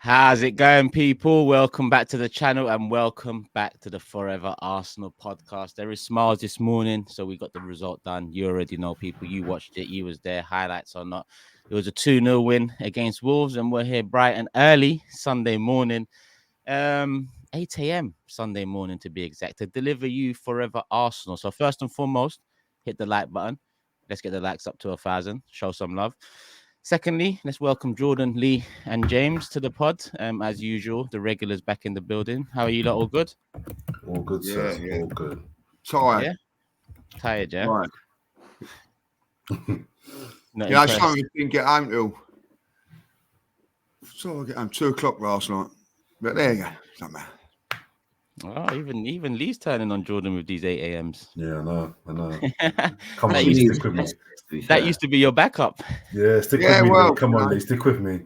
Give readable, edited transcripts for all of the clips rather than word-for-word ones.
How's it going, people? Welcome back to the channel and welcome back to the Fourever Arsenal podcast. There is smiles this morning, so we got the result done. You already know, people. You watched it. You was there. Highlights or not. It was a 2-0 win against Wolves, and we're here bright and early Sunday morning, 8 a.m. Sunday morning to be exact, to deliver you Fourever Arsenal. So first and foremost, hit the like button. Let's get the likes up to 1,000. Show some love. Secondly, let's welcome Jordan, Lee, and James to the pod. As usual, the regulars back in the building. How are you lot? All good? All good, sir. Yeah. All good. Tired. Yeah? Tired, yeah? Right. Yeah, something didn't get home till. So I get home 2 o'clock last night. But there you go. Doesn't matter. Oh, even Lee's turning on Jordan with these 8 a.m.s. Yeah, I know. Come That on, Lee, stick with me. That used to be your backup. Yeah, stick with me. Well, come on, Lee, stick with me.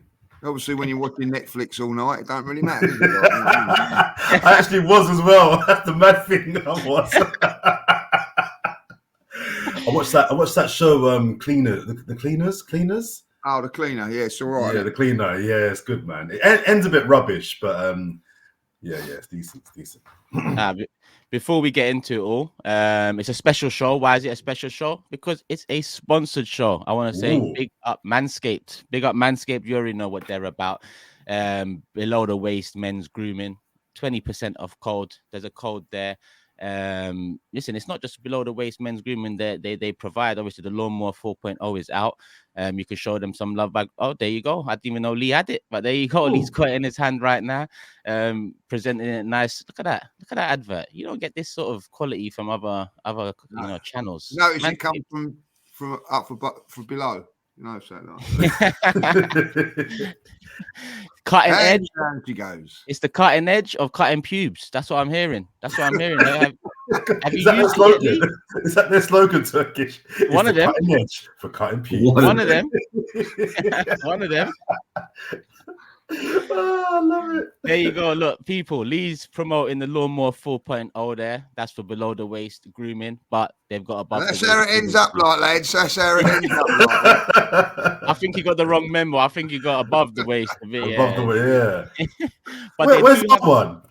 Obviously, when you're watching Netflix all night, it don't really matter. I actually was as well. That's the mad thing. I was. I watched that show, Cleaner, the Cleaners. Oh, the Cleaner. Yeah, it's all right. Yeah, the Cleaner. Yeah, it's good, man. It ends a bit rubbish, but yeah, it's decent. It's decent. Before we get into it all, it's a special show. Why is it a special show? Because it's a sponsored show. I want to say big up Manscaped. Big up Manscaped. You already know what they're about. Below the waist men's grooming. 20% off code. There's a code there. Listen, it's not just below the waist men's grooming. They provide, obviously, the Lawnmower 4.0 is out. You can show them some love back. Oh, there you go. I didn't even know Lee had it, but there you go. Lee's got it in his hand right now, presenting it nice. Look at that advert. You don't get this sort of quality from other channels. Notice it comes from up for below. You know, so like. Cutting edge. Goes. It's the cutting edge of cutting pubes. That's what I'm hearing. Have you used it? Is that their slogan, Turkish? One of them. Cutting edge for cutting pubes. One of them. One of them. Oh, I love it. There you go. Look, people, Lee's promoting the Lawnmower 4.0 there. That's for below the waist grooming, but they've got above. That's how it ends up like, lads. That's how it ends up like. I think you got the wrong memo. I think you got above the waist a bit. Above the waist, yeah. But where's that one?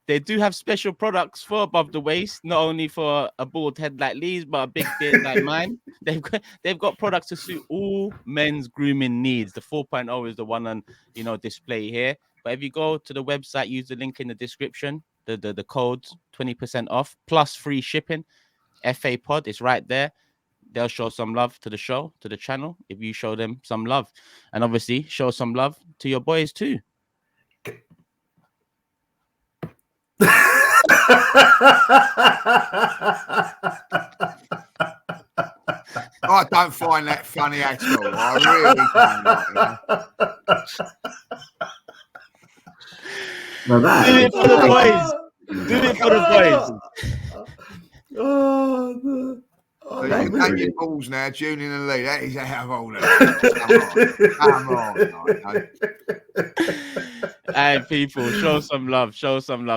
They do have special products for above the waist, not only for a bald head like Lee's, but a big beard like mine. They've got products to suit all men's grooming needs. The 4.0 is the one on display here. But if you go to the website, use the link in the description. The code 20% off plus free shipping. FA Pod is right there. They'll show some love to the show, to the channel, if you show them some love, and obviously show some love to your boys too. I don't find that funny at all. I really don't. Do it for the boys. Do it for the boys. Oh, no. Take your balls now, Julian and Lee. That is out of order. Come on. Hey, people, show some love.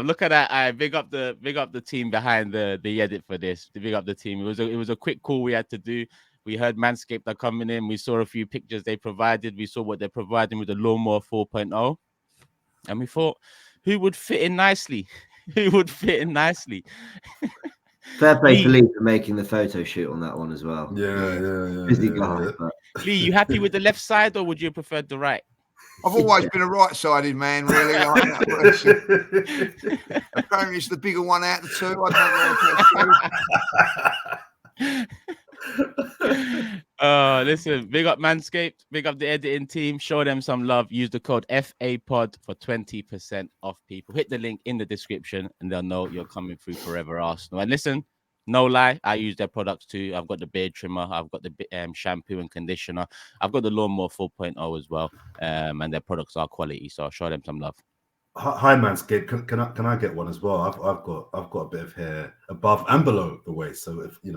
Look at that. Big up the team behind the edit for this. Big up the team. It was a quick call we had to do. We heard Manscaped are coming in. We saw a few pictures they provided. We saw what they're providing with the Lawnmower 4.0. And we thought, who would fit in nicely? Fair play to Lee for making the photo shoot on that one as well. Yeah. Busy guy. But... Lee, you happy with the left side or would you prefer the right? I've always been a right-sided man, really. Apparently, it's the bigger one out of the two. I don't know. Listen, big up Manscaped, big up the editing team. Show them some love. Use the code FAPOD for 20% off, people. Hit the link in the description and they'll know you're coming through Fourever Arsenal. And listen, no lie, I use their products too. I've got the beard trimmer, I've got the shampoo and conditioner, I've got the Lawnmower 4.0 as well, and their products are quality, so I'll show them some love. Hi, Manscaped. Can I get one as well? I've got a bit of hair above and below the waist, so if you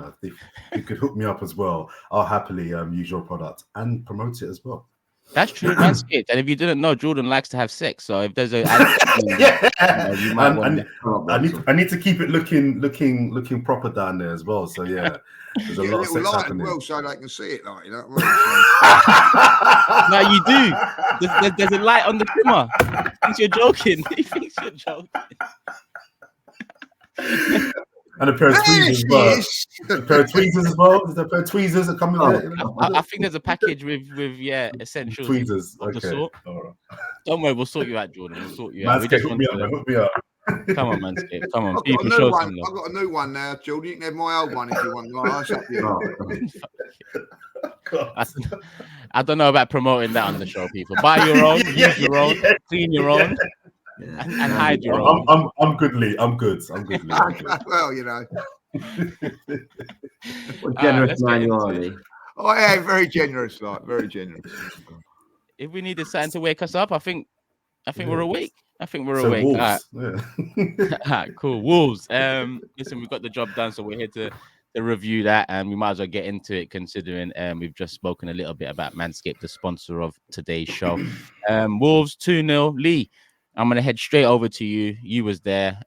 could hook me up as well, I'll happily use your product and promote it as well. That's true, Manscaped. And if you didn't know, Jordan likes to have sex. So if there's a, you might want I need to keep it looking proper down there as well. So yeah, there's a lot of sex light happening. as well, so they can see it, like, you know what I mean? No, you do. There's a light on the trimmer. He thinks you're joking. He thinks you're joking. And a pair of tweezers as well. A pair of tweezers as well. There's a pair of tweezers that come with it. I think there's a package with essentials. Tweezers. Of the Okay. sort. All right. Don't worry, we'll sort you out, Jordan. We'll sort you out. Manscaped, hook me up. Come on, Manscaped. Come on. I've got a new one now, Jordan. You can have my old one if you want. I don't know about promoting that on the show, people. Buy your own, use your own, clean your own, and hide your own. I'm good, Lee. I'm good. Lee. Well, you know. What generous man you are, Lee. Oh, yeah, very generous, like, very generous. If we needed something to wake us up, I think we're awake. I think we're So awake. Wolves, Cool. Wolves. Listen, we've got the job done, so we're here to review that, and we might as well get into it, considering we've just spoken a little bit about Manscaped, the sponsor of today's show. Wolves 2-0. Lee, I'm going to head straight over to you. You was there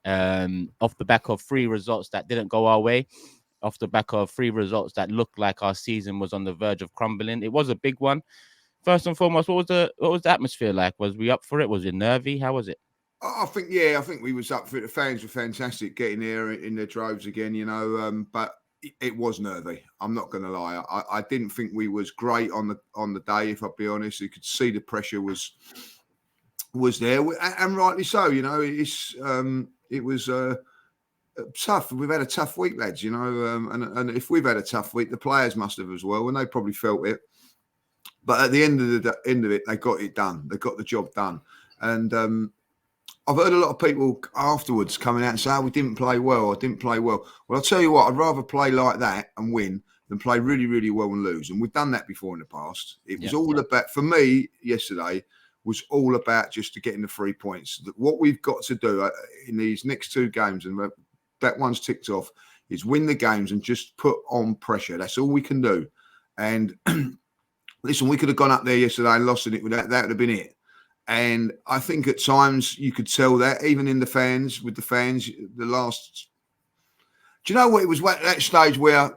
off the back of 3 results that didn't go our way, off the back of 3 results that looked like our season was on the verge of crumbling. It was a big one. First and foremost, what was the atmosphere like? Was we up for it? Was it nervy? How was it? I think we was up for it. The fans were fantastic getting there in their droves again, you know, but it was nervy. I'm not going to lie. I didn't think we was great on the day, if I'll be honest. You could see the pressure was there, and rightly so. You know, it was tough. We've had a tough week, lads. You know, and if we've had a tough week, the players must have as well, and they probably felt it. But at the end of it, they got it done. They got the job done, and I've heard a lot of people afterwards coming out and say, we didn't play well. I didn't play well. Well, I'll tell you what, I'd rather play like that and win than play really, really well and lose. And we've done that before in the past. It was all about, for me, yesterday, was all about just getting the 3 points. What we've got to do in these next 2 games, and that one's ticked off, is win the games and just put on pressure. That's all we can do. And listen, we could have gone up there yesterday and lost it. That would have been it. And I think at times you could tell that, even in the fans, the last. Do you know what? It was that stage where,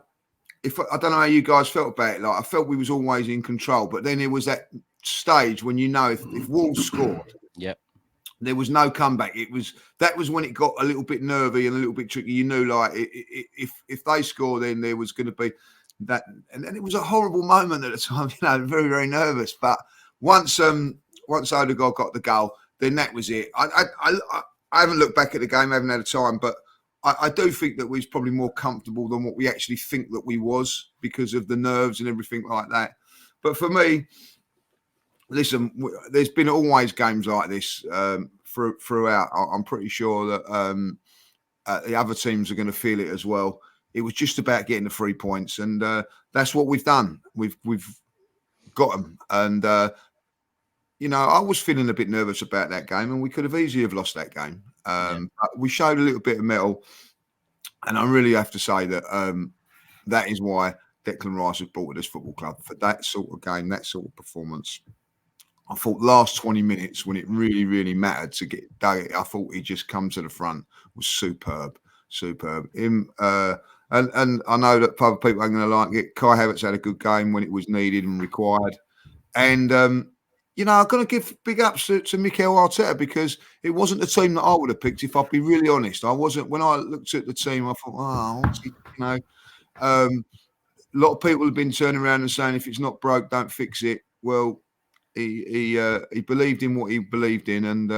I don't know how you guys felt about it. Like, I felt we was always in control, but then there was that stage when, you know, if Wolves scored, there was no comeback. That was when it got a little bit nervy and a little bit tricky. You knew, like, if they score, then there was going to be that, and then it was a horrible moment at the time. You know, very, very nervous. But once Odegaard got the goal, then that was it. I haven't looked back at the game, I haven't had a time, but I do think that we was probably more comfortable than what we actually think that we was, because of the nerves and everything like that. But for me, listen, there's been always games like this throughout. I'm pretty sure that the other teams are going to feel it as well. It was just about getting the 3 points, and that's what we've done. We've got them, and you know, I was feeling a bit nervous about that game, and we could have easily have lost that game. But we showed a little bit of mettle, and I really have to say that that is why Declan Rice was brought to this football club, for that sort of game, that sort of performance. I thought last 20 minutes, when it really, really mattered to get Doug, I thought he just come to the front, was superb. Him, and I know that other people aren't going to like it. Kai Havertz had a good game when it was needed and required. And, you know, I'm going to give big ups to Mikel Arteta, because it wasn't the team that I would have picked, if I'll be really honest. I wasn't. When I looked at the team, I thought, you know, a lot of people have been turning around and saying, if it's not broke, don't fix it. Well, he believed in what he believed in, and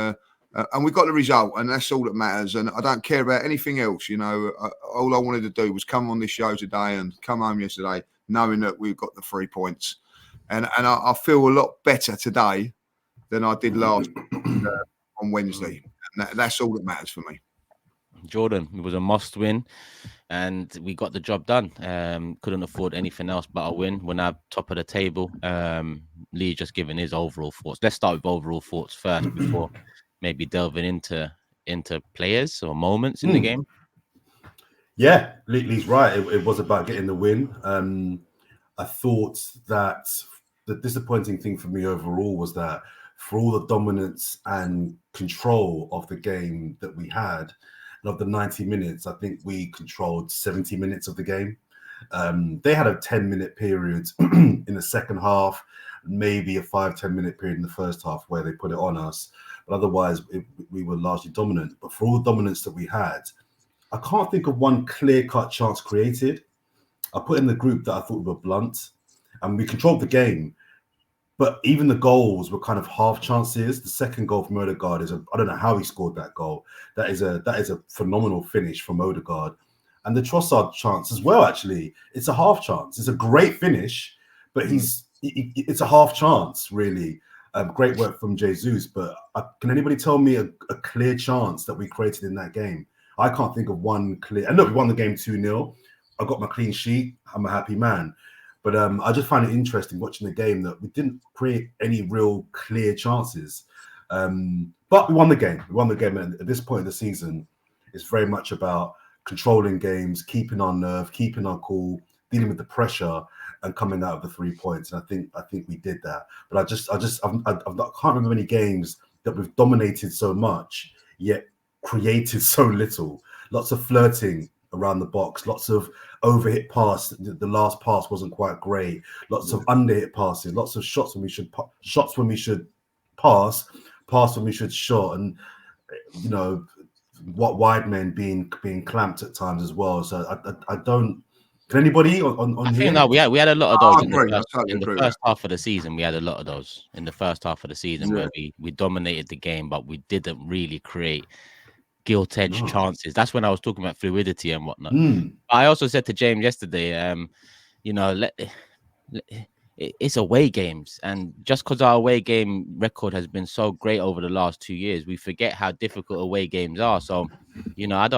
we got the result, and that's all that matters. And I don't care about anything else. You know, all I wanted to do was come on this show today and come home yesterday knowing that we've got the 3 points. And I feel a lot better today than I did last on Wednesday. And that's all that matters for me. Jordan, it was a must win, and we got the job done. Couldn't afford anything else but a win. We're now top of the table. Lee just giving his overall thoughts. Let's start with overall thoughts first before maybe delving into players or moments in the game. Yeah, Lee's right. It was about getting the win. I thought that the disappointing thing for me overall was that for all the dominance and control of the game that we had, and of the 90 minutes, I think we controlled 70 minutes of the game. They had a 10-minute period in the second half, maybe a 5-10 minute period in the first half where they put it on us. But otherwise, we were largely dominant. But for all the dominance that we had, I can't think of one clear-cut chance created. I put in the group that I thought we were blunt, and we controlled the game. But even the goals were kind of half chances. The second goal from Odegaard I don't know how he scored that goal. That is a phenomenal finish from Odegaard. And the Trossard chance as well, actually. It's a half chance. It's a great finish, but it's a half chance, really. Great work from Jesus. But can anybody tell me a clear chance that we created in that game? I can't think of one clear. And look, we won the game 2-0. I got my clean sheet. I'm a happy man. But I just find it interesting watching the game that we didn't create any real clear chances. But we won the game. We won the game. And at this point in the season, it's very much about controlling games, keeping our nerve, keeping our cool, dealing with the pressure, and coming out of the 3 points. And I think we did that. But I can't remember any games that we've dominated so much yet created so little. Lots of flirting around the box, lots of overhit pass. The last pass wasn't quite great. Lots of underhit passes, lots of shots when we should pass when we should shot, and what wide men being clamped at times as well. So I don't. Can anybody on I here? think no, we had a lot of those in the first half of the season. We had a lot of those in the first half of the season where we dominated the game, but we didn't really create gilt-edged chances. That's when I was talking about fluidity and whatnot. I also said to James yesterday, it's away games, and just because our away game record has been so great over the last 2 years, we forget how difficult away games are. So, I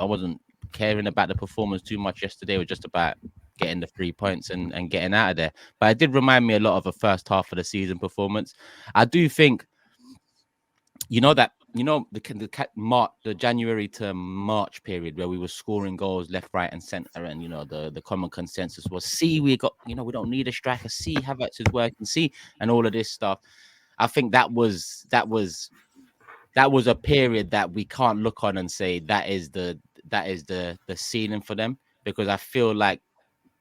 wasn't caring about the performance too much yesterday. It was just about getting the 3 points and getting out of there. But it did remind me a lot of a first half of the season performance. I do think, the January to March period where we were scoring goals left, right, and center, and the common consensus was, we don't need a striker. Havertz is working. And all of this stuff. I think that was a period that we can't look on and say that is the ceiling for them, because I feel like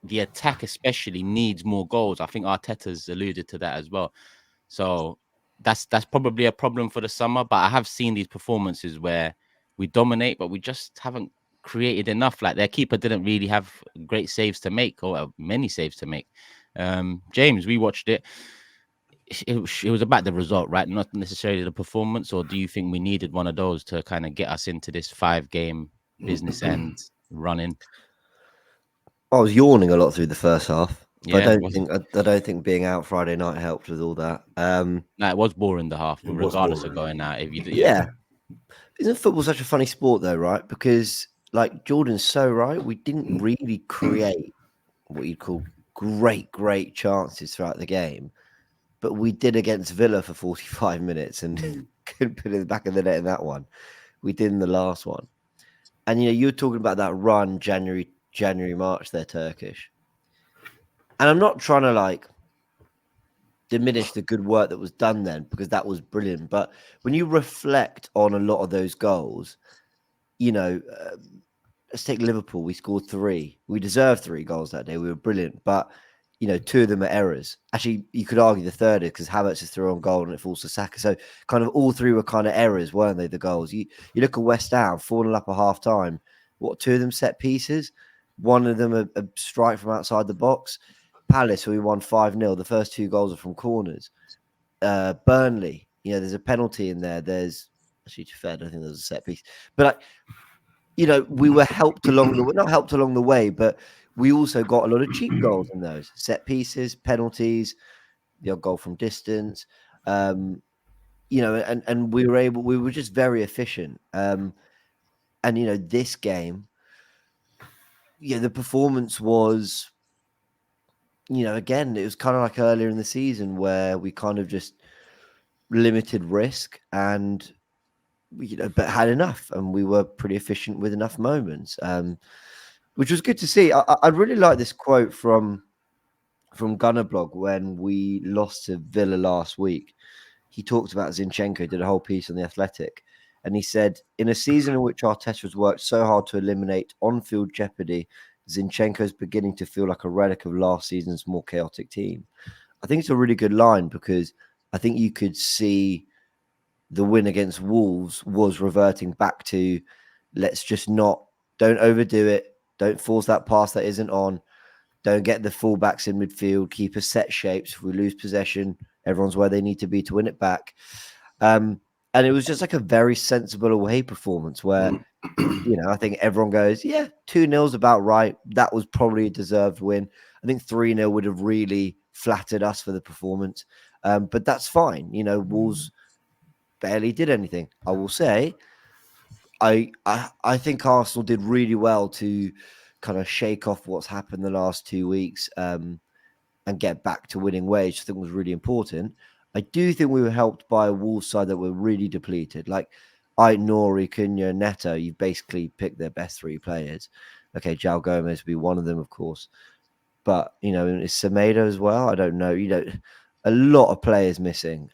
the attack especially needs more goals. I think Arteta's alluded to that as well. So that's probably a problem for the summer. But I have seen these performances where we dominate, but we just haven't created enough. Like, their keeper didn't really have great saves to make, or many saves to make. James, we watched it. It was about the result, right? Not necessarily the performance. Or do you think we needed one of those to kind of get us into this 5-game business end running? I was yawning a lot through the first half. Yeah, I don't think being out Friday night helped with all that. No, it was boring the half, regardless of going out. Isn't football such a funny sport though, right? Because like Jordan's so right, we didn't really create what you'd call great chances throughout the game, but we did against Villa for 45 minutes and couldn't put it in the back of the net in that one. We did in the last one. And you were talking about that run January, March, they're Turkish. And I'm not trying to diminish the good work that was done then, because that was brilliant. But when you reflect on a lot of those goals, let's take Liverpool. We scored 3. We deserved 3 goals that day. We were brilliant. But, 2 of them are errors. Actually, you could argue the third is because Havertz is through on goal and it falls to Saka. So kind of all 3 were kind of errors, weren't they, the goals? You look at West Ham, 4-0 up at half time. 2 of them set pieces? 1 of them a strike from outside the box. Palace, we won 5-0. The first 2 goals are from corners. Burnley, there's a penalty in there. There's actually, to be fair, I don't think there's a set piece. But we were helped along the way. Not helped along the way, but we also got a lot of cheap goals in those set pieces, penalties, the odd goal from distance. And we were just very efficient. And this game, the performance was. Again, it was kind of like earlier in the season where we kind of just limited risk and, but had enough, and we were pretty efficient with enough moments, which was good to see. I'd really like this quote from from Gunnerblog when we lost to Villa last week. He talked about Zinchenko, did a whole piece on The Athletic. And he said, in a season in which Arteta has worked so hard to eliminate on-field jeopardy, Zinchenko is beginning to feel like a relic of last season's more chaotic team. I think it's a really good line because I think you could see the win against Wolves was reverting back to let's just don't overdo it. Don't force that pass that isn't on. Don't get the fullbacks in midfield. Keep us set shapes. If we lose possession, everyone's where they need to be to win it back. And it was just like a very sensible away performance where, I think everyone goes, 2-0's about right. That was probably a deserved win. I think 3-0 would have really flattered us for the performance. But that's fine. Wolves barely did anything. I will say, I think Arsenal did really well to kind of shake off what's happened the last 2 weeks and get back to winning ways. I think was really important. I do think we were helped by a Wolves side that were really depleted. Like Nori, Cunha, Neto, you've basically picked their best 3 players. Okay, João Gomez would be one of them, of course. But, is Semedo as well? I don't know. A lot of players missing.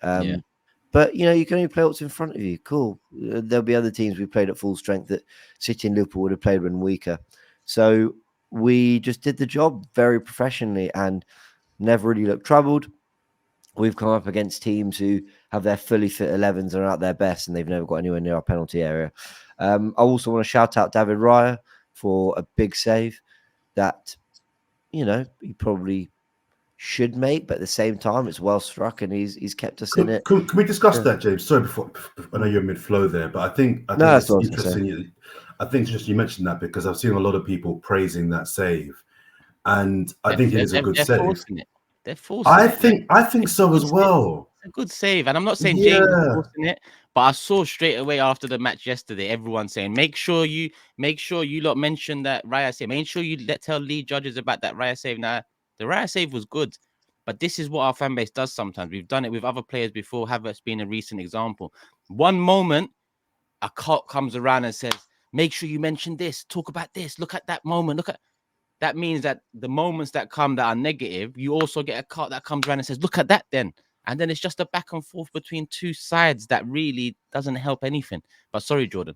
But, you can only play what's in front of you. Cool. There'll be other teams we played at full strength that City and Liverpool would have played when weaker. So we just did the job very professionally and never really looked troubled. We've come up against teams who have their fully fit 11s and are at their best, and they've never got anywhere near our penalty area. I also want to shout out David Raya for a big save that, he probably should make, but at the same time, it's well struck, and he's kept us in it. Can we discuss that, James? Sorry, before I know you're mid-flow there, but I think it's interesting. I think just you mentioned that because I've seen a lot of people praising that save, and I think it is a good save. They're forcing it. I think so as well. It's a good save, and I'm not saying James is forcing it, but I saw straight away after the match yesterday everyone saying, make sure you lot mention that Raya save. Make sure you tell lead judges about that Raya save. Now the Raya save was good, but this is what our fan base does sometimes. We've done it with other players before. Havertz being a recent example. One moment, a cop comes around and says, make sure you mention this. Talk about this. Look at that moment. That means that the moments that come that are negative, you also get a cart that comes around and says, look at that then. And then it's just a back and forth between two sides that really doesn't help anything. But sorry, Jordan.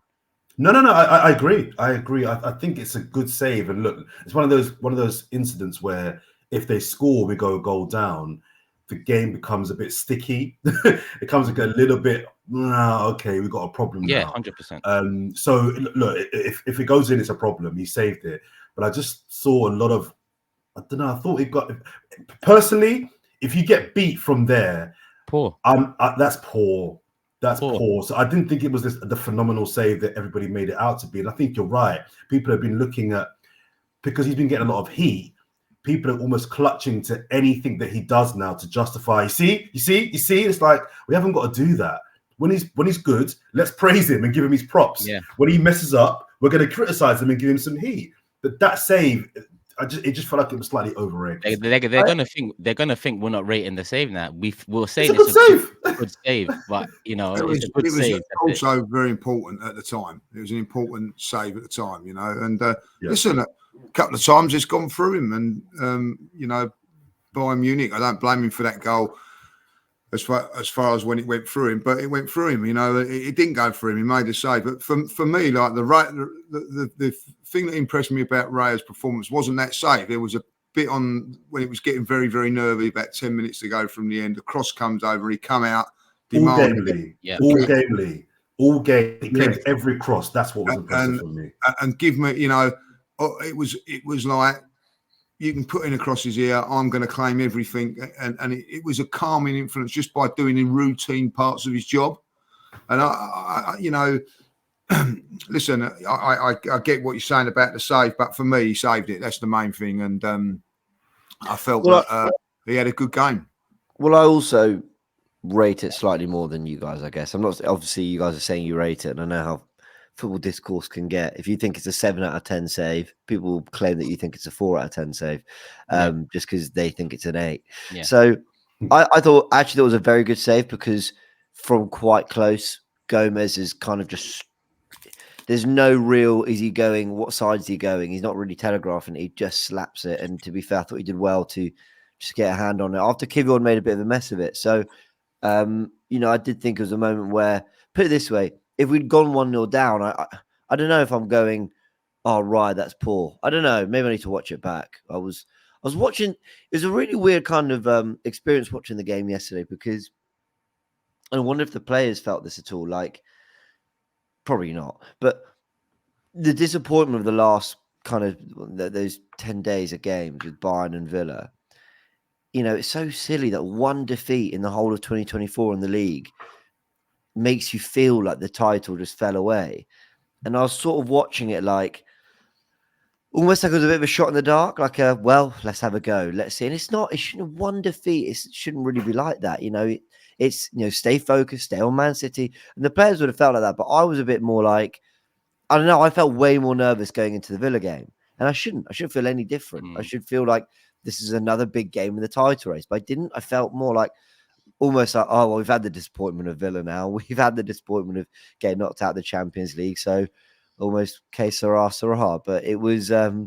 No. I agree. I think it's a good save. And look, it's one of those incidents where if they score, we go a goal down, the game becomes a bit sticky. It becomes like a little bit, okay, we've got a problem now. Yeah, 100%. So look, if it goes in, it's a problem. He saved it. But I just saw a lot of, I don't know, I thought it got, personally, if you get beat from there, that's poor. That's poor. So I didn't think it was the phenomenal save that everybody made it out to be. And I think you're right. People have been looking at, because he's been getting a lot of heat, people are almost clutching to anything that he does now to justify. You see, it's like, we haven't got to do that. When he's good, let's praise him and give him his props. Yeah. When he messes up, we're going to criticize him and give him some heat. But that save, it just felt like it was slightly overrated. They're gonna think we're not rating the save now. We'll say it's a good save, but it's a good save. Also very important at the time. It was an important save at the time, And listen, a couple of times it's gone through him, and Bayern Munich, I don't blame him for that goal. As far as when it went through him, but it went through him. It didn't go through him. He made a save. But for me, like the thing that impressed me about Raya's performance wasn't that save. There was a bit on when it was getting very, very nervy. About 10 minutes to go from the end, the cross comes over. He come out demanding. All game. He cleared every cross. That's what was impressive for me. And give me, it was like, you can put in a cross his ear, I'm going to claim everything. And it was a calming influence just by doing the routine parts of his job. And listen, I get what you're saying about the save, but for me, he saved it. That's the main thing. And I felt that he had a good game. Well, I also rate it slightly more than you guys, I guess. I'm not, obviously you guys are saying you rate it, and I know how football discourse can get. If you think it's a 7 out of 10 save, people will claim that you think it's a 4 out of 10 save, just because they think it's an 8. Yeah. So I thought actually that was a very good save, because from quite close, Gomez is kind of just, there's no real, is he going, what side is he going? He's not really telegraphing, he just slaps it. And to be fair, I thought he did well to just get a hand on it after Kivior made a bit of a mess of it. So, I did think it was a moment where, put it this way, if we'd gone 1-0 down, I don't know if I'm going, oh, right, that's poor. I don't know. Maybe I need to watch it back. I was watching. It was a really weird kind of experience watching the game yesterday, because I wonder if the players felt this at all. Like, probably not. But the disappointment of the last kind of those 10 days of games with Bayern and Villa, it's so silly that one defeat in the whole of 2024 in the league makes you feel like the title just fell away. And I was sort of watching it like, almost like it was a bit of a shot in the dark, like let's have a go. Let's see. And it's not, it shouldn't, one defeat, it shouldn't really be like that. It's, stay focused, stay on Man City. And the players would have felt like that. But I was a bit more like, I don't know, I felt way more nervous going into the Villa game. And I shouldn't feel any different. I should feel like this is another big game in the title race. But I didn't. I felt more like, almost like, oh, well, we've had the disappointment of Villa now. We've had the disappointment of getting knocked out of the Champions League. So almost que sera. But it was, it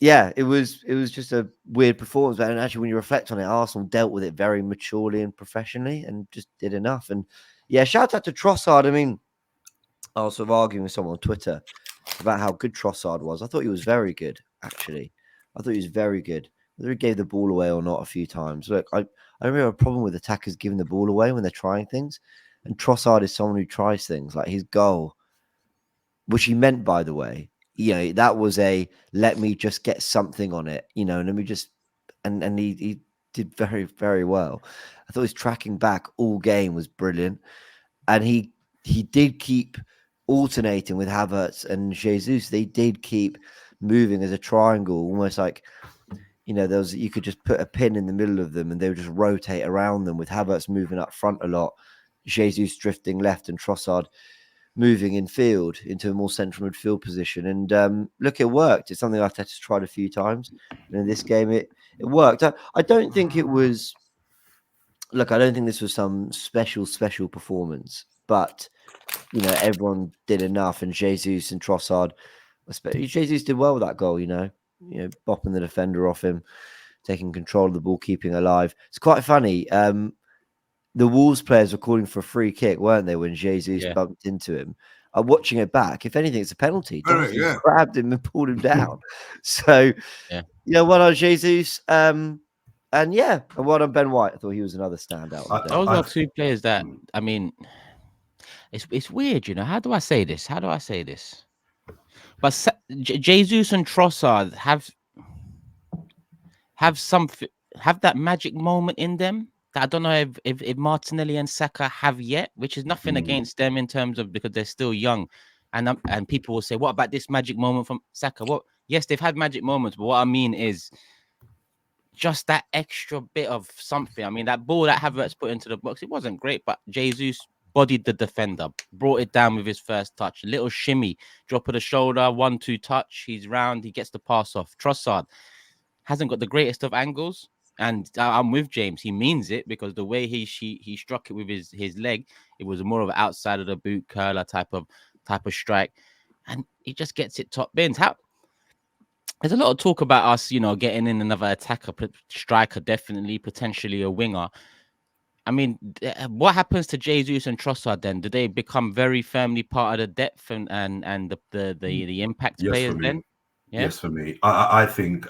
was just a weird performance. And actually, when you reflect on it, Arsenal dealt with it very maturely and professionally and just did enough. And yeah, shout out to Trossard. I mean, I was sort of arguing with someone on Twitter about how good Trossard was. I thought he was very good, actually. I thought he was very good. Whether he gave the ball away or not a few times. Look, I don't have a problem with attackers giving the ball away when they're trying things. And Trossard is someone who tries things. Like his goal, which he meant, by the way, that was let me just get something on it, and let me just, and he did very, very well. I thought his tracking back all game was brilliant. And he did keep alternating with Havertz and Jesus. They did keep moving as a triangle, almost like, you could just put a pin in the middle of them and they would just rotate around them, with Havertz moving up front a lot, Jesus drifting left, and Trossard moving in field into a more central midfield position. And look, it worked. It's something Arteta's tried a few times. And in this game, it worked. I don't think it was, I don't think this was some special performance, but, everyone did enough. And Jesus and Trossard, especially Jesus, did well with that goal, bopping the defender off him, taking control of the ball, keeping alive. It's quite funny. The Wolves players were calling for a free kick, weren't they, when Jesus bumped into him? Watching it back, if anything, it's a penalty. He grabbed him and pulled him down. So, well on Jesus. And well on Ben White. I thought he was another standout. Those are two players that, I mean, it's weird, How do I say this? But Jesus and Trossard have that magic moment in them that I don't know if Martinelli and Saka have yet, which is nothing against them in terms of, because they're still young, and people will say, what about this magic moment from Saka? Well, yes, they've had magic moments, but what I mean is just that extra bit of something. I mean, that ball that Havertz put into the box, it wasn't great, but Jesus bodied the defender, brought it down with his first touch, a little shimmy, drop of the shoulder, 1-2 touch, he's round, he gets the pass off. Trossard hasn't got the greatest of angles, and I'm with James. He means it, because the way he struck it with his leg, it was more of an outside of the boot curler type of strike, and he just gets it top bins. There's a lot of talk about us, getting in another attacker, striker, definitely, potentially a winger. I mean, what happens to Jesus and Trossard then? Do they become very firmly part of the depth and the impact players then? Yeah? Yes, for me. I think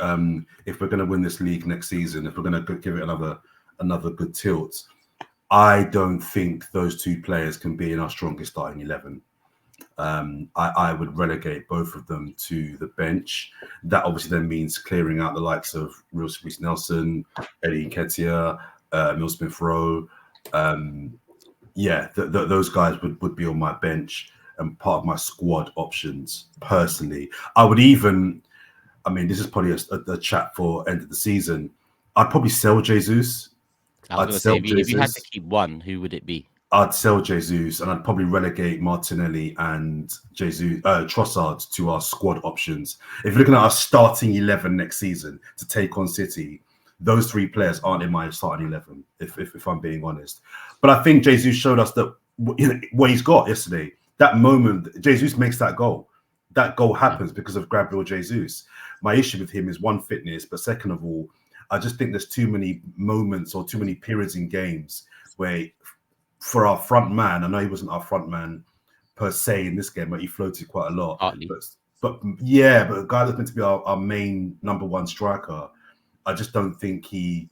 if we're going to win this league next season, if we're going to give it another good tilt, I don't think those two players can be in our strongest starting 11. I would relegate both of them to the bench. That obviously then means clearing out the likes of Reece Nelson, Eddie Nketiah, Emile Smith-Rowe. Those guys would be on my bench and part of my squad options. Personally, I would even, this is probably a chat for end of the season, I'd probably sell Jesus. If you had to keep one, who would it be? I'd sell Jesus, and I'd probably relegate Martinelli and Trossard to our squad options. If you're looking at our starting 11 next season to take on City, those three players aren't in my starting 11, if I'm being honest. But I think Jesus showed us that what he's got yesterday. That moment, Jesus makes that goal. That goal happens because of Gabriel Jesus. My issue with him is, one, fitness, but second of all, I just think there's too many moments or too many periods in games where, for our front man, I know he wasn't our front man per se in this game, but he floated quite a lot. Partly. But a guy that's meant to be our main number one striker, I just don't think he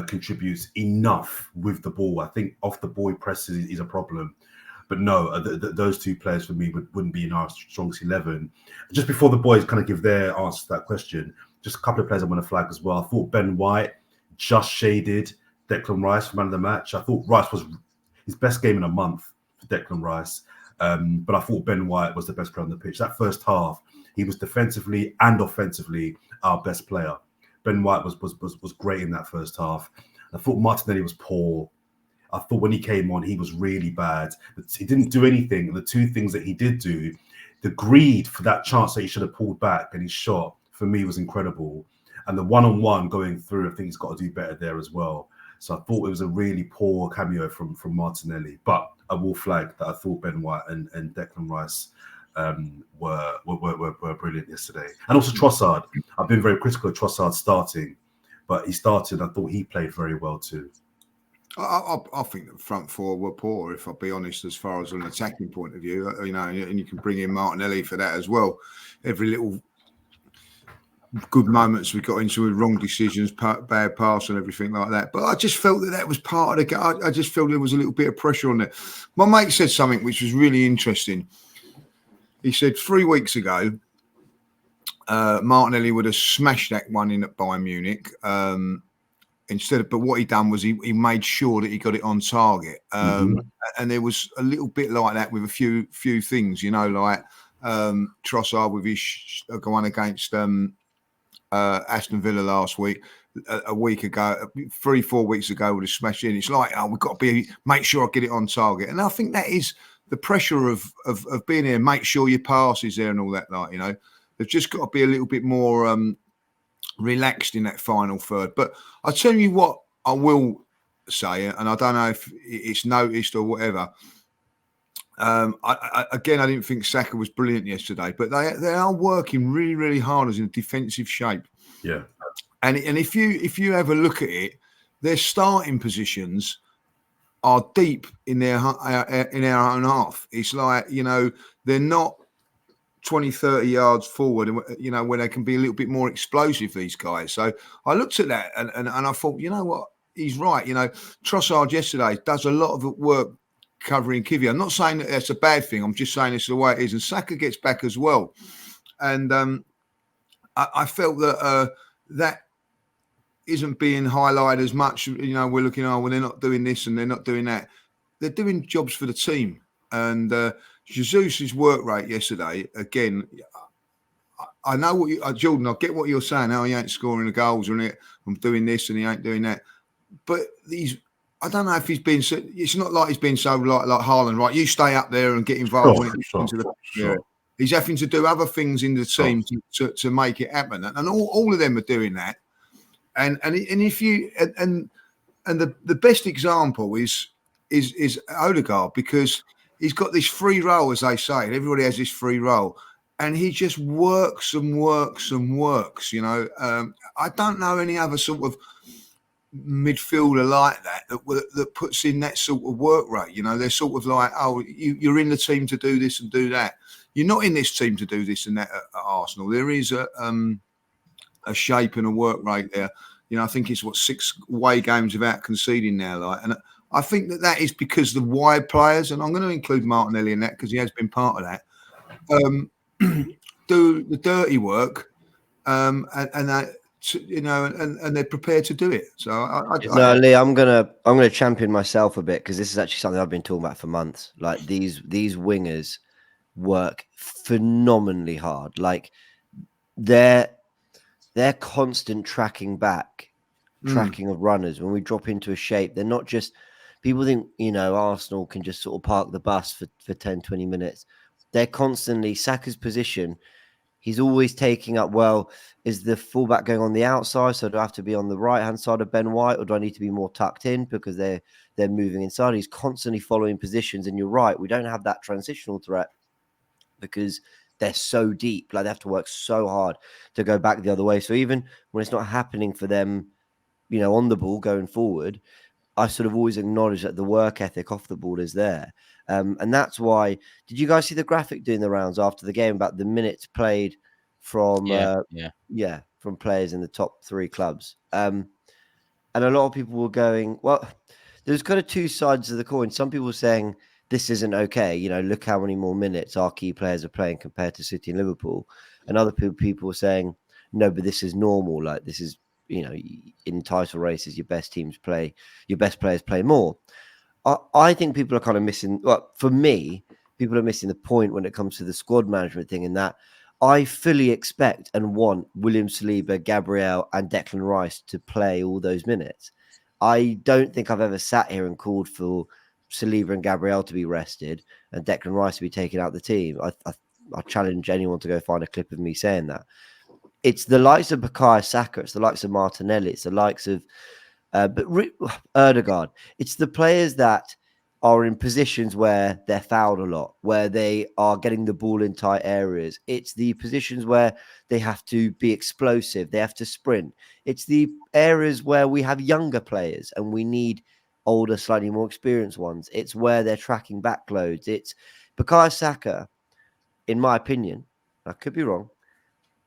contributes enough with the ball. I think off the ball presses is a problem. But no, those two players for me wouldn't be in our strongest 11. Just before the boys kind of give their answer to that question, just a couple of players I want to flag as well. I thought Ben White just shaded Declan Rice for man of the match. I thought Rice was his best game in a month for Declan Rice. But I thought Ben White was the best player on the pitch. That first half, he was defensively and offensively our best player. Ben White was great in that first half. I thought Martinelli was poor. I thought when he came on, he was really bad. He didn't do anything. The two things that he did do, the greed for that chance that he should have pulled back and he shot, for me, was incredible. And the one-on-one going through, I think he's got to do better there as well. So I thought it was a really poor cameo from Martinelli. But I will flag that I thought Ben White and Declan Rice were brilliant yesterday. And also Trossard. I've been very critical of Trossard starting, but he started. I thought he played very well too. I think the front four were poor, if I'll be honest, as far as an attacking point of view. You know, and you can bring in Martinelli for that as well. Every little good moments we got into with wrong decisions, bad pass and everything like that. But I just felt that was part of the game. I just felt there was a little bit of pressure on it. My mate said something which was really interesting. He said 3 weeks ago, Martinelli would have smashed that one in at Bayern Munich. But what he done was he made sure that he got it on target. And there was a little bit like that with a few things, you know, like Trossard with his one against Aston Villa last week. A week ago, 3-4 weeks ago, would have smashed in. It's like, we've got to make sure I get it on target. And I think that is the pressure of being here. Make sure your pass is there and all that. Like, you know, they've just got to be a little bit more relaxed in that final third. But I'll tell you what I will say, and I don't know if it's noticed or whatever. I didn't think Saka was brilliant yesterday, but they are working really, really hard as in defensive shape. Yeah. And if you have a look at it, their starting positions are deep in their own half. It's like, you know, they're not 20, 30 yards forward, you know, where they can be a little bit more explosive, these guys. So I looked at that and I thought, you know what, he's right. You know, Trossard yesterday does a lot of work covering Kivy. I'm not saying that that's a bad thing. I'm just saying it's the way it is. And Saka gets back as well. And I felt that that isn't being highlighted as much. You know, we're looking, well, they're not doing this and they're not doing that. They're doing jobs for the team. And Jesus' work rate yesterday, again, I know what Jordan, I get what you're saying. How he ain't scoring the goals and I'm doing this and he ain't doing that. But I don't know if he's been so, it's not like he's been so like Haaland, right? You stay up there and get involved when it comes into the He's having to do other things in the team to make it happen. And all of them are doing that. And if you and the best example is Odegaard, because he's got this free role, as they say. Everybody has this free role, and he just works and works and works. You know, I don't know any other sort of midfielder like that puts in that sort of work rate. You know, they're sort of like, you're in the team to do this and do that. You're not in this team to do this and that at Arsenal. There is a shape and a work rate there. You know, I think it's 6 away games without conceding now. Like, and I think that is because the wide players, and I'm going to include Martinelli in that because he has been part of that, do the dirty work, and that, you know, and they're prepared to do it. So Lee, I'm gonna champion myself a bit because this is actually something I've been talking about for months. Like these wingers work phenomenally hard. Like their constant tracking of runners when we drop into a shape. They're not just, people think, you know, Arsenal can just sort of park the bus for 10, 20 minutes. They're constantly, Saka's position, he's always taking up, well, is the fullback going on the outside? So do I have to be on the right-hand side of Ben White, or do I need to be more tucked in because they're moving inside? He's constantly following positions. And you're right, we don't have that transitional threat because they're so deep. Like they have to work so hard to go back the other way. So even when it's not happening for them on the ball going forward, I sort of always acknowledge that the work ethic off the ball is there. And that's why, did you guys see the graphic doing the rounds after the game about the minutes played from, from players in the top 3 clubs? And a lot of people were going, well, there's kind of two sides of the coin. Some people were saying this isn't okay. Look how many more minutes our key players are playing compared to City and Liverpool. And other people were saying, no, but this is normal. Like, this is, in title races, your best players play more. I think people are kind of missing. Well, for me, people are missing the point when it comes to the squad management thing, in that I fully expect and want William Saliba, Gabriel, and Declan Rice to play all those minutes. I don't think I've ever sat here and called for Saliba and Gabriel to be rested and Declan Rice to be taken out of the team. I challenge anyone to go find a clip of me saying that. It's the likes of Bukayo Saka, it's the likes of Martinelli, it's the likes of Erdegaard. It's the players that are in positions where they're fouled a lot, where they are getting the ball in tight areas. It's the positions where they have to be explosive, they have to sprint. It's the areas where we have younger players and we need older, slightly more experienced ones. It's where they're tracking backloads. It's Bukayo Saka, in my opinion, I could be wrong,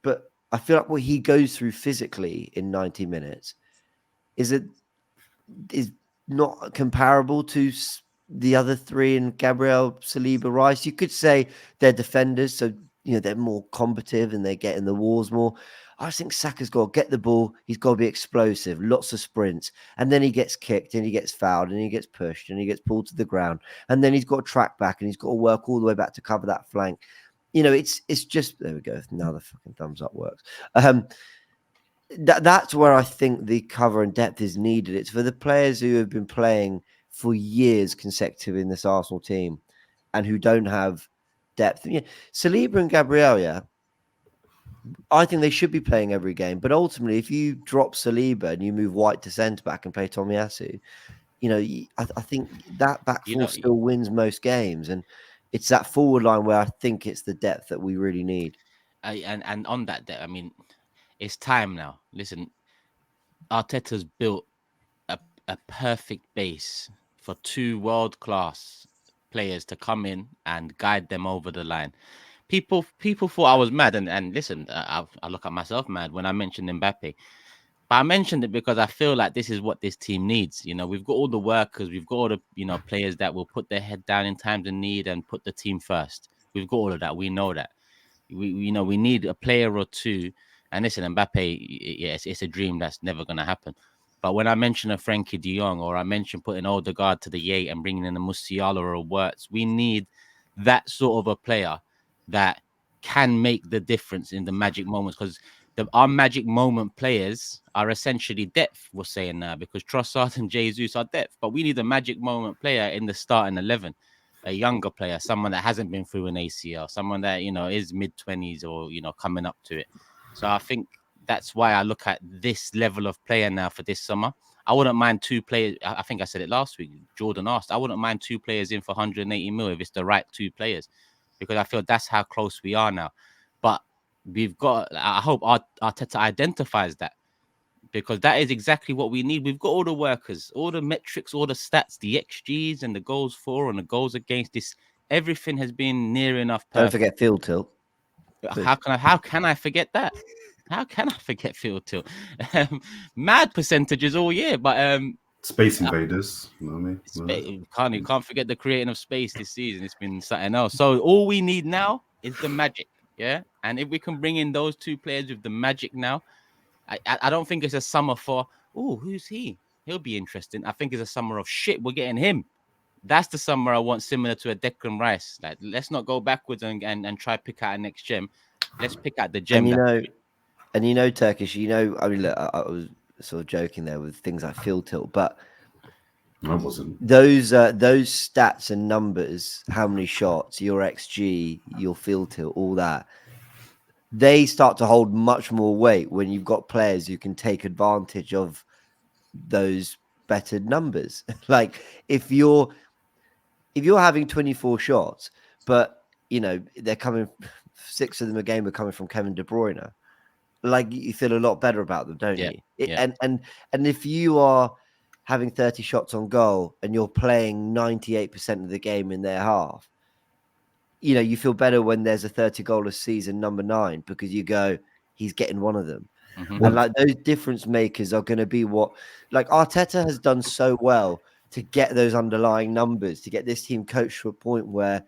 but I feel like what he goes through physically in 90 minutes is not comparable to the other 3 in Gabriel, Saliba, Rice. You could say they're defenders, so they're more combative and they get in the wars more. I just think Saka's got to get the ball. He's got to be explosive, lots of sprints, and then he gets kicked and he gets fouled and he gets pushed and he gets pulled to the ground, and then he's got to track back and he's got to work all the way back to cover that flank. It's just, there we go. Now the fucking thumbs up works. That's where I think the cover and depth is needed. It's for the players who have been playing for years consecutive in this Arsenal team and who don't have depth. Saliba and Gabriel, I think they should be playing every game. But ultimately, if you drop Saliba and you move White to centre back and play Tomiyasu, I think that back four still wins most games. And it's that forward line where I think it's the depth that we really need. And on that depth, I mean, it's time now. Listen, Arteta's built a perfect base for 2 world-class players to come in and guide them over the line. People thought I was mad, and listen, I look at myself mad when I mentioned Mbappe. But I mentioned it because I feel like this is what this team needs. We've got all the workers, we've got all the players that will put their head down in times of need and put the team first. We've got all of that. We know that. We need a player or 2. And listen, Mbappe, yes, it's a dream that's never going to happen. But when I mention a Frankie de Jong, or I mention putting Odegaard to the 8 and bringing in a Musiala or a Wirtz, we need that sort of a player that can make the difference in the magic moments, because our magic moment players are essentially depth, we're saying now, because Trossard and Jesus are depth. But we need a magic moment player in the starting 11, a younger player, someone that hasn't been through an ACL, someone that, is mid-20s or, coming up to it. So I think that's why I look at this level of player now for this summer. I wouldn't mind 2 players. I think I said it last week. Jordan asked, I wouldn't mind 2 players in for 180 mil if it's the right 2 players, because I feel that's how close we are now. But I hope Arteta identifies that, because that is exactly what we need. We've got all the workers, all the metrics, all the stats, the XGs and the goals for and the goals against. This, everything has been near enough perfect. Don't forget field tilt. How can I forget that? How can I forget field tilt? Mad percentages all year, but Space Invaders, you know what I mean? You can't forget the creating of space this season. It's been something else. So all we need now is the magic, yeah. And if we can bring in those 2 players with the magic now, I don't think it's a summer for, who's he? He'll be interesting. I think it's a summer of shit. We're getting him. That's the summer I want, similar to a Declan Rice. Like, let's not go backwards and try pick out a next gem. Let's pick out the gem. And Turkish, I mean, look, I was sort of joking there with things like field tilt, but I wasn't. Those stats and numbers, how many shots, your XG, your field tilt, all that, they start to hold much more weight when you've got players who can take advantage of those better numbers. Like if you're having 24 shots, but they're coming, 6 of them a game are coming from Kevin De Bruyne. like you feel a lot better about them, don't Yeah, you? yeah. And if you are having 30 shots on goal and you're playing 98% of the game in their half, you feel better when there's a 30 goal a season number 9 because you go, he's getting one of them. Mm-hmm. And like those difference makers are going to be what, like Arteta has done so well to get those underlying numbers, to get this team coached to a point where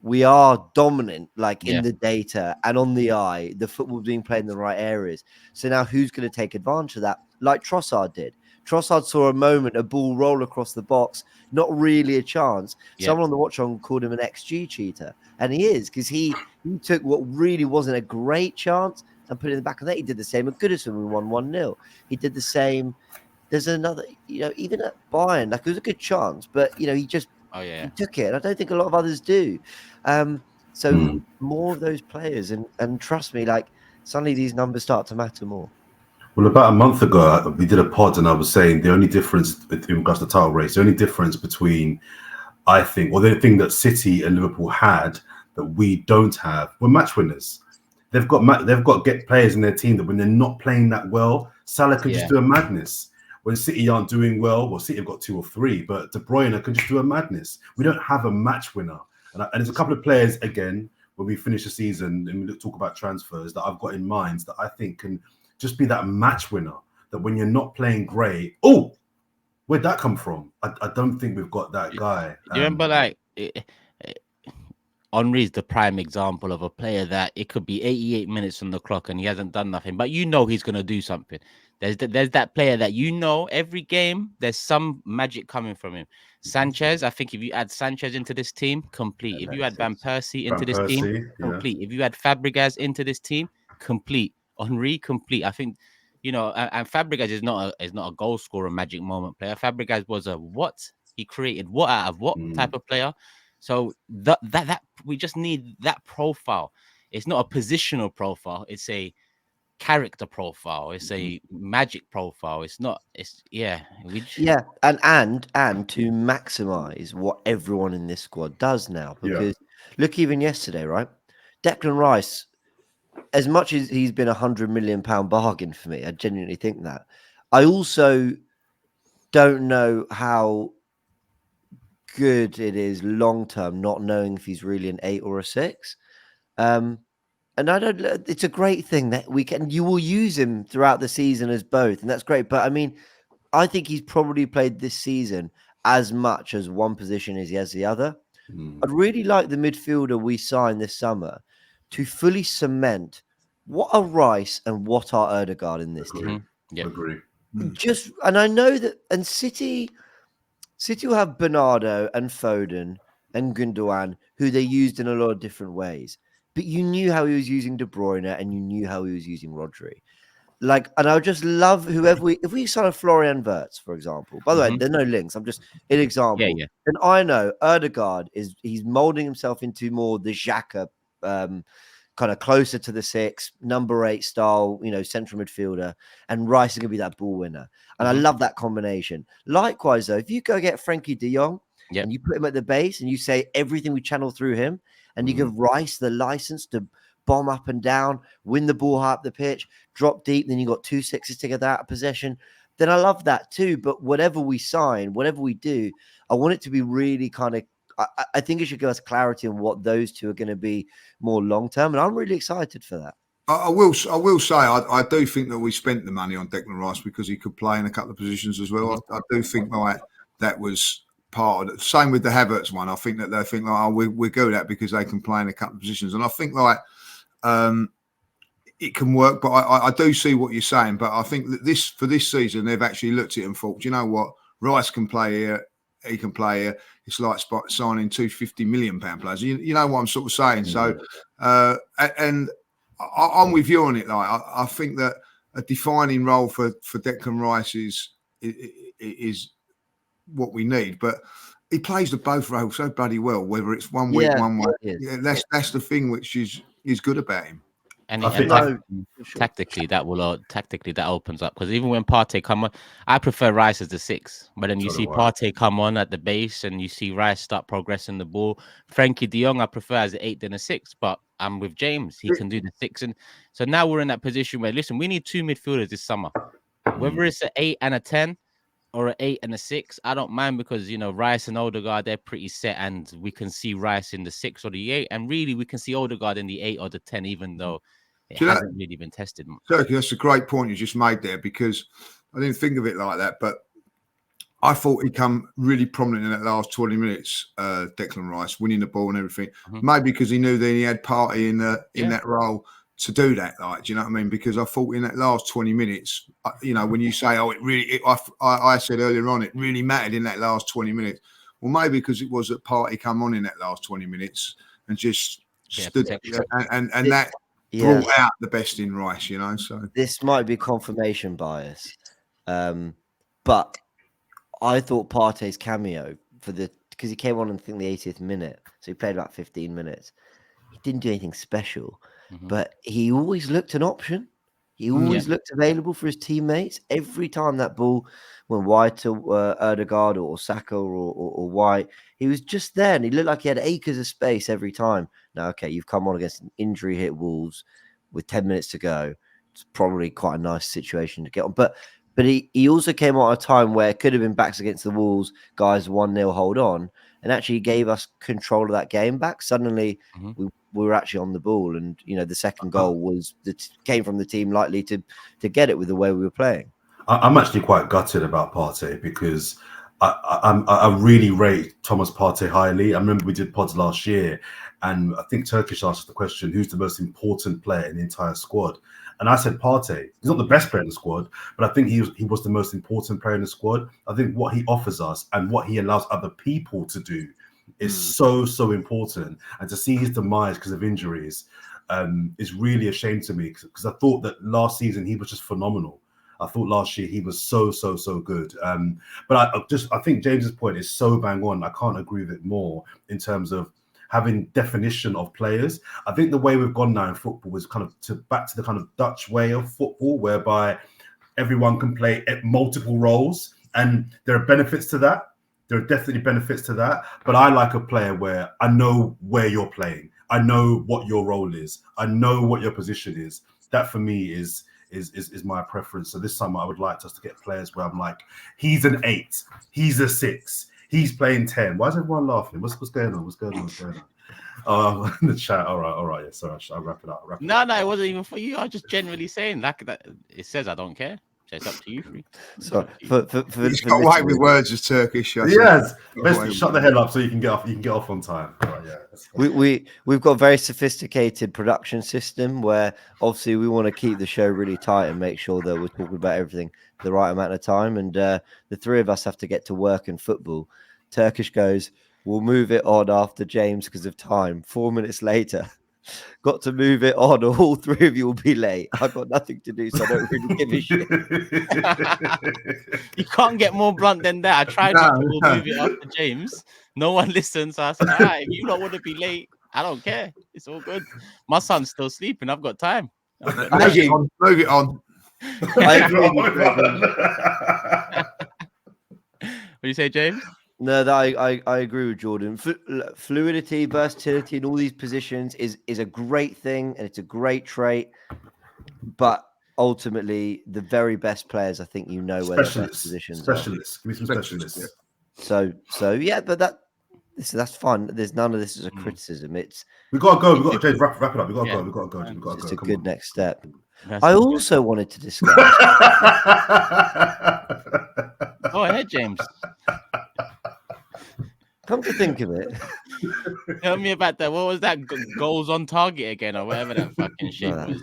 we are dominant, like in the data and on the eye, the football being played in the right areas. So now who's going to take advantage of that? Like Trossard did. Trossard saw a moment, a ball roll across the box, not really a chance. Someone on the watch on called him an XG cheater. And he is, because he took what really wasn't a great chance and put it in the back of that. He did the same at Goodison. We won 1-0. He did the same. There's another, even at Bayern, like it was a good chance, but he just he took it. And I don't think a lot of others do. So more of those players, and trust me, like suddenly these numbers start to matter more. Well, about a month ago, we did a pod, and I was saying the only difference in regards to the title race, the only difference between, I think, or the thing that City and Liverpool had that we don't have, were match winners. They've got to get players in their team that when they're not playing that well, Salah can just do a madness. When City aren't doing well, City have got 2 or 3, but De Bruyne can just do a madness. We don't have a match winner. And there's a couple of players, again, when we finish the season and we talk about transfers, that I've got in mind that I think can just be that match winner, that when you're not playing great, where'd that come from? I don't think we've got that guy. You remember, like, Henry's the prime example of a player that it could be 88 minutes on the clock and he hasn't done nothing, but he's going to do something. There's that player that every game, there's some magic coming from him. Sanchez, I think if you add Sanchez into this team, complete. If you add Van Persie into this team, complete. If you add Fabregas into this team, complete. Henry, complete. I think, and Fabregas is not a goal scorer, magic moment player. Fabregas was he created what out of what type of player. So that we just need that profile. It's not a positional profile. It's a character profile. It's a magic profile. It's not. It's and to maximize what everyone in this squad does now. Because look, even yesterday, right? Declan Rice, as much as he's been £100 million bargain for me, I genuinely think that. I also don't know how good it is long term, not knowing if he's really an 8 or a 6. And I don't. It's a great thing that you will use him throughout the season as both, and that's great. But I mean, I think he's probably played this season as much as one position as he has the other. I'd really like the midfielder we signed this summer to fully cement what are Rice and what are Odegaard in this team. Agree. And I know that, and City will have Bernardo and Foden and Gundogan, who they used in a lot of different ways. But you knew how he was using De Bruyne and you knew how he was using Rodri. Like, and I would just love if we sign a Florian Wirtz, for example. By the way, there are no links. I'm just an example. And I know Odegaard he's molding himself into more the Xhaka, kind of closer to the 6, number 8 style, central midfielder, and Rice is going to be that ball winner. And I love that combination. Likewise, though, if you go get Frankie de Jong and you put him at the base and you say everything we channel through him, and you give Rice the license to bomb up and down, win the ball high up the pitch, drop deep, then you got 2 6s together out of possession, then I love that too. But whatever we sign, whatever we do, I want it to be really kind of, I think it should give us clarity on what those two are going to be more long term, and I'm really excited for that. I will say I do think that we spent the money on Declan Rice because he could play in a couple of positions as well. I do think that was part of it. Same with the Havertz one. I think that they think we're good at because they can play in a couple of positions, and I think it can work. But I do see what you're saying. But I think that for this season they've actually looked at it and thought, you know what, Rice can play here. He can play here. It's like signing 2 £50 million players. You know what I'm sort of saying. So, and I'm with you on it. Like I think that a defining role for Declan Rice is what we need. But he plays the both roles so bloody well. Whether it's one week, one way, that's the thing which is good about him. And tactically, that opens up, because even when Partey come on, I prefer Rice as the 6. But then you see Partey come on at the base, and you see Rice start progressing the ball. Frankie de Jong, I prefer as an 8 than a 6. But I'm with James. He can do the 6. And so now we're in that position where, listen, we need 2 midfielders this summer. Whether it's an 8 and a 10 or an 8 and a 6, I don't mind, because, you know, Rice and Odegaard, they're pretty set, and we can see Rice in the 6 or the 8. And really, we can see Odegaard in the 8 or the 10, even though it hasn't really been tested much. Turkey, that's a great point you just made there, because I didn't think of it like that, but I thought he'd come really prominent in that last 20 minutes, Declan Rice, winning the ball and everything. Maybe because he knew that he had Partey in that role to do that. Like, do you know what I mean? Because I thought in that last 20 minutes, you know, when you say, oh, I said earlier on, it really mattered in that last 20 minutes. Well, maybe because it was that Partey come on in that last 20 minutes and just stood and that brought out the best in Rice, you know. So this might be confirmation bias, but I thought Partey's cameo because he came on in, I think, the 80th minute, so he played about 15 minutes. He didn't do anything special, but he always looked an option. He always looked available for his teammates. Every time that ball went wide to Odegaard or Saka or White, he was just there, and he looked like he had acres of space every time. Now, okay, you've come on against an injury hit Wolves with 10 minutes to go. It's probably quite a nice situation to get on, but he also came out at a time where it could have been backs against the walls, guys 1-0 hold on, and actually gave us control of that game back. Suddenly, we were actually on the ball, and you know the second goal came from the team likely to get it with the way we were playing. I'm actually quite gutted about Partey, because I really rate Thomas Partey highly. I remember we did pods last year, and I think Turkish asked the question, who's the most important player in the entire squad? And I said Partey. He's not the best player in the squad, but I think he was the most important player in the squad. I think what he offers us and what he allows other people to do is so important. And to see his demise because of injuries is really a shame to me, because I thought that last season he was just phenomenal. I thought last year he was so good. But I think James's point is so bang on. I can't agree with it more in terms of having definition of players. I think the way we've gone now in football is kind of back to the kind of Dutch way of football, whereby everyone can play multiple roles, and there are benefits to that. There are definitely benefits to that. But I like a player where I know where you're playing. I know what your role is. I know what your position is. That for me is my preference. So this summer I would like us to get players where I'm like, he's an 8, he's a 6. He's playing 10. Why is everyone laughing? What's going on? What's going on? In the chat. All right. Yeah, sorry. I'll wrap it up. No, it wasn't even for you. I was just generally saying like that. It says I don't care. So it's up to you three. So he's got away with words as Turkish. Yes. Basically, shut the hell up so you can get off. You can get off on time. All right, yeah. We've got a very sophisticated production system where obviously we want to keep the show really tight and make sure that we're talking about everything the right amount of time. And the three of us have to get to work and football. Turkish goes, we'll move it on after James because of time. 4 minutes later, got to move it on, or all three of you will be late. I've got nothing to do, so I don't really give a shit. You can't get more blunt than that. I tried to move it after James. No one listens. So I said, all right, if you don't want to be late, I don't care. It's all good. My son's still sleeping. I've got time. Move it on. I agree with What do you say, James? No, I agree with Jordan. Fluidity, versatility in all these positions is a great thing, and it's a great trait. But ultimately, the very best players, I think, where their best positions specialists. Give me some specialists. Yeah. So yeah, but that's fun. There's none of this is a criticism. We gotta go. We got to wrap it up. We gotta go. It's a good next step. I also wanted to discuss. Go ahead, James. Come to think of it, tell me about that. What was that? Goals on target again, or whatever that fucking shit was.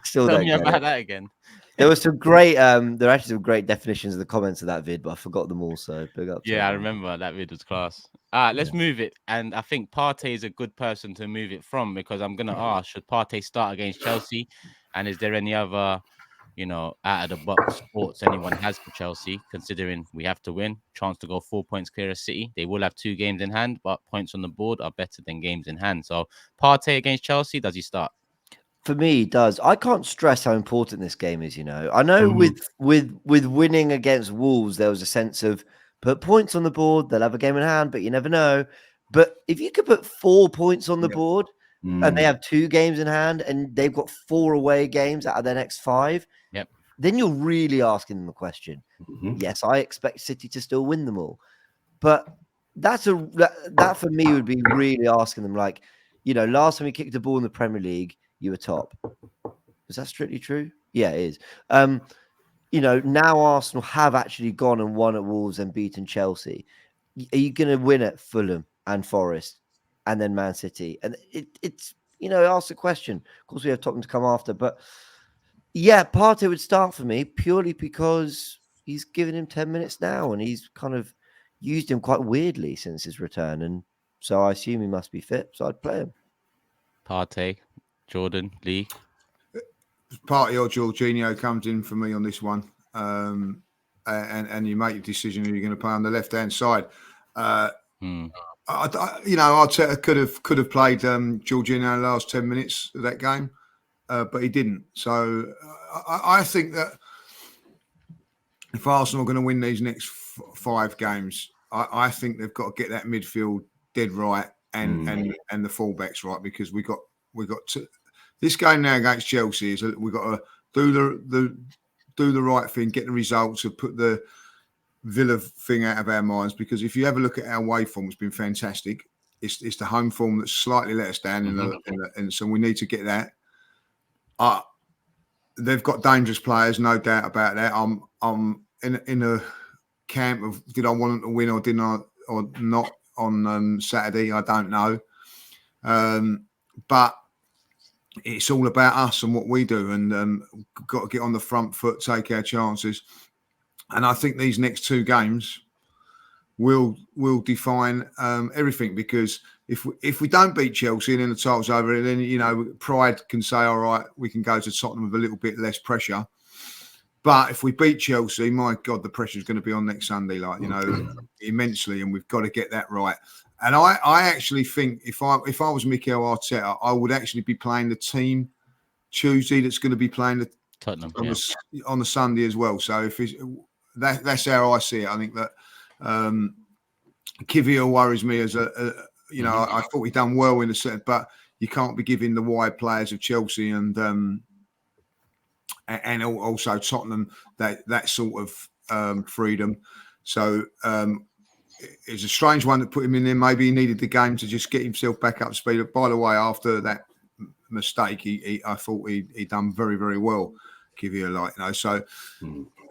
Still tell me about that again. There were some great, there are actually some great definitions in the comments of that vid, but I forgot them all. So big up. Yeah, I remember that vid was class. Let's move it, and I think Partey is a good person to move it from, because I'm gonna ask: should Partey start against Chelsea? And is there any other, out of the box sports anyone has for Chelsea, considering we have to win, chance to go 4 points clear of City? They will have 2 games in hand, but points on the board are better than games in hand. So Partey against Chelsea, does he start? For me, he does. I can't stress how important this game is. I know with winning against Wolves, there was a sense of put points on the board, they'll have a game in hand, but you never know. But if you could put 4 points on the board and they have 2 games in hand, and they've got 4 away games out of their next 5. Yep. Then you're really asking them a question. Yes, I expect City to still win them all, but that for me would be really asking them, like, last time you kicked the ball in the Premier League, you were top. Is that strictly true? Yeah, it is. Now Arsenal have actually gone and won at Wolves and beaten Chelsea. Are you going to win at Fulham and Forest and then Man City? And it's ask the question. Of course, we have Tottenham to come after, but yeah, Partey would start for me purely because he's given him 10 minutes now, and he's kind of used him quite weirdly since his return, and so I assume he must be fit, so I'd play him. Partey, Jordan, Lee. Partey or Jorginho comes in for me on this one, and you make your decision who you're going to play on the left-hand side. Arteta could have played Jorginho the last 10 minutes of that game, but he didn't. So I think that if Arsenal are going to win these next 5 games, I think they've got to get that midfield dead right and the fullbacks right, because we got to, this game now against Chelsea is we've got to do the right thing, get the results, and put the Villa thing out of our minds, because if you have a look at our away form, it's been fantastic. It's the home form that's slightly let us down, and so we need to get that. They've got dangerous players, no doubt about that. I'm in a camp of, did I want them to win or didn't I, or not on Saturday? I don't know, but it's all about us and what we do, and got to get on the front foot, take our chances. And I think these next 2 games will define everything, because if we don't beat Chelsea and then the title's over, then pride can say, all right, we can go to Tottenham with a little bit less pressure. But if we beat Chelsea, my God, the pressure is going to be on next Sunday, immensely, and we've got to get that right. And I actually think if I was Mikel Arteta, I would actually be playing the team Tuesday that's going to be playing the Tottenham on the Sunday as well. So that's how I see it. I think that Kivior worries me as I thought he'd done well in the set, but you can't be giving the wide players of Chelsea and also Tottenham that sort of freedom. So it's a strange one to put him in there. Maybe he needed the game to just get himself back up to speed. By the way, after that mistake, I thought he done very, very well. Kivior, so.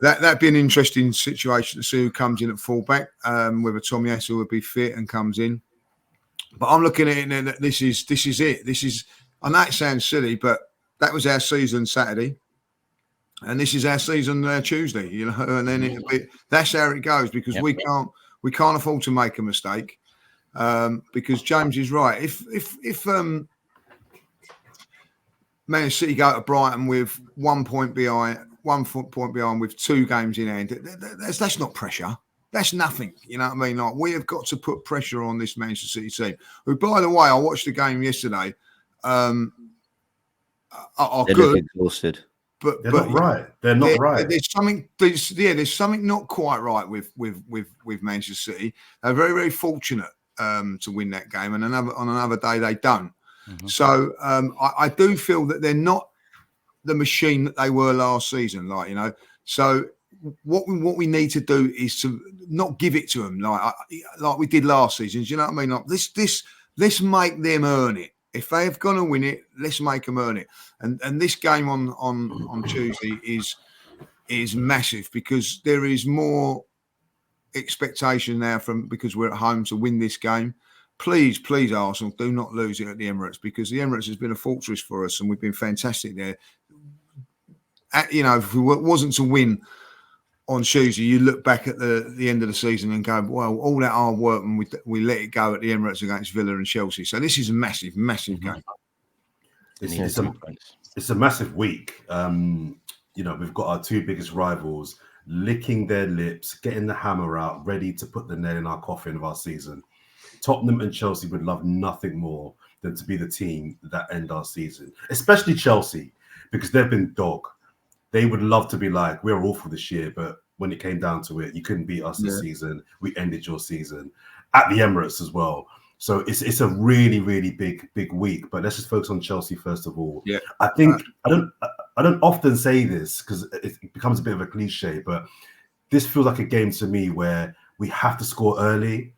That'd be an interesting situation to see who comes in at fullback, whether Tomiyasu would be fit and comes in. But I'm looking at it, and this is it. This is, I know it sounds silly, but that was our season Saturday, and this is our season Tuesday. And then that's how it goes, because we can't afford to make a mistake, because James is right. If Man City go to Brighton with 1 point behind with 2 games in hand, that's not pressure. That's nothing. You know what I mean? Like, we have got to put pressure on this Manchester City team. Who, by the way, I watched the game yesterday. Are good, exhausted, but they're not right. They're not right. There's something not quite right with Manchester City. They're very, very fortunate to win that game, and on another day they don't. So I do feel that they're not the machine that they were last season, So what we need to do is to not give it to them like we did last season. Do you know what I mean? Like let's make them earn it. If they've got to win it, let's make them earn it. And this game on Tuesday is massive, because there is more expectation now because we're at home to win this game. Please, Arsenal, do not lose it at the Emirates, because the Emirates has been a fortress for us, and we've been fantastic there. If it wasn't to win on Tuesday, you look back at the end of the season and go, well, all that hard work, and we let it go at the Emirates against Villa and Chelsea. So this is a massive, massive game. It's a massive week. We've got our 2 biggest rivals licking their lips, getting the hammer out, ready to put the nail in our coffin of our season. Tottenham and Chelsea would love nothing more than to be the team that end our season, especially Chelsea, because they've been dog. They would love to be like, we're awful this year, but when it came down to it, you couldn't beat us this season. We ended your season at the Emirates as well. So it's a really, really big week. But let's just focus on Chelsea first of all. Yeah. I think I don't often say this because it becomes a bit of a cliche, but this feels like a game to me where we have to score early.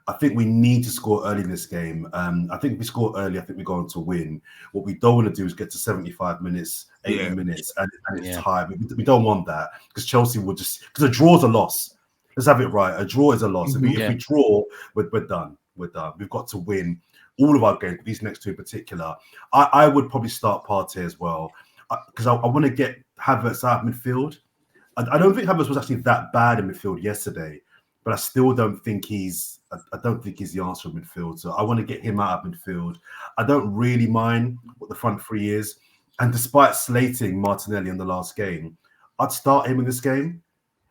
I think we need to score early in this game. I think if we score early, I think we're going to win. What we don't want to do is get to 75 minutes, 80 minutes, and it's time. We don't want that because Chelsea will just because a draw is a loss. Let's have it right. A draw is a loss. If we draw, we're done. We're done. We've got to win all of our games. These next two in particular, I would probably start Partey as well because I want to get Havertz out of midfield. I don't think Havertz was actually that bad in midfield yesterday, but I still don't think he's. I don't think he's the answer in midfield. So I want to get him out of midfield. I don't really mind what the front three is, and despite slating Martinelli in the last game, I'd start him in this game.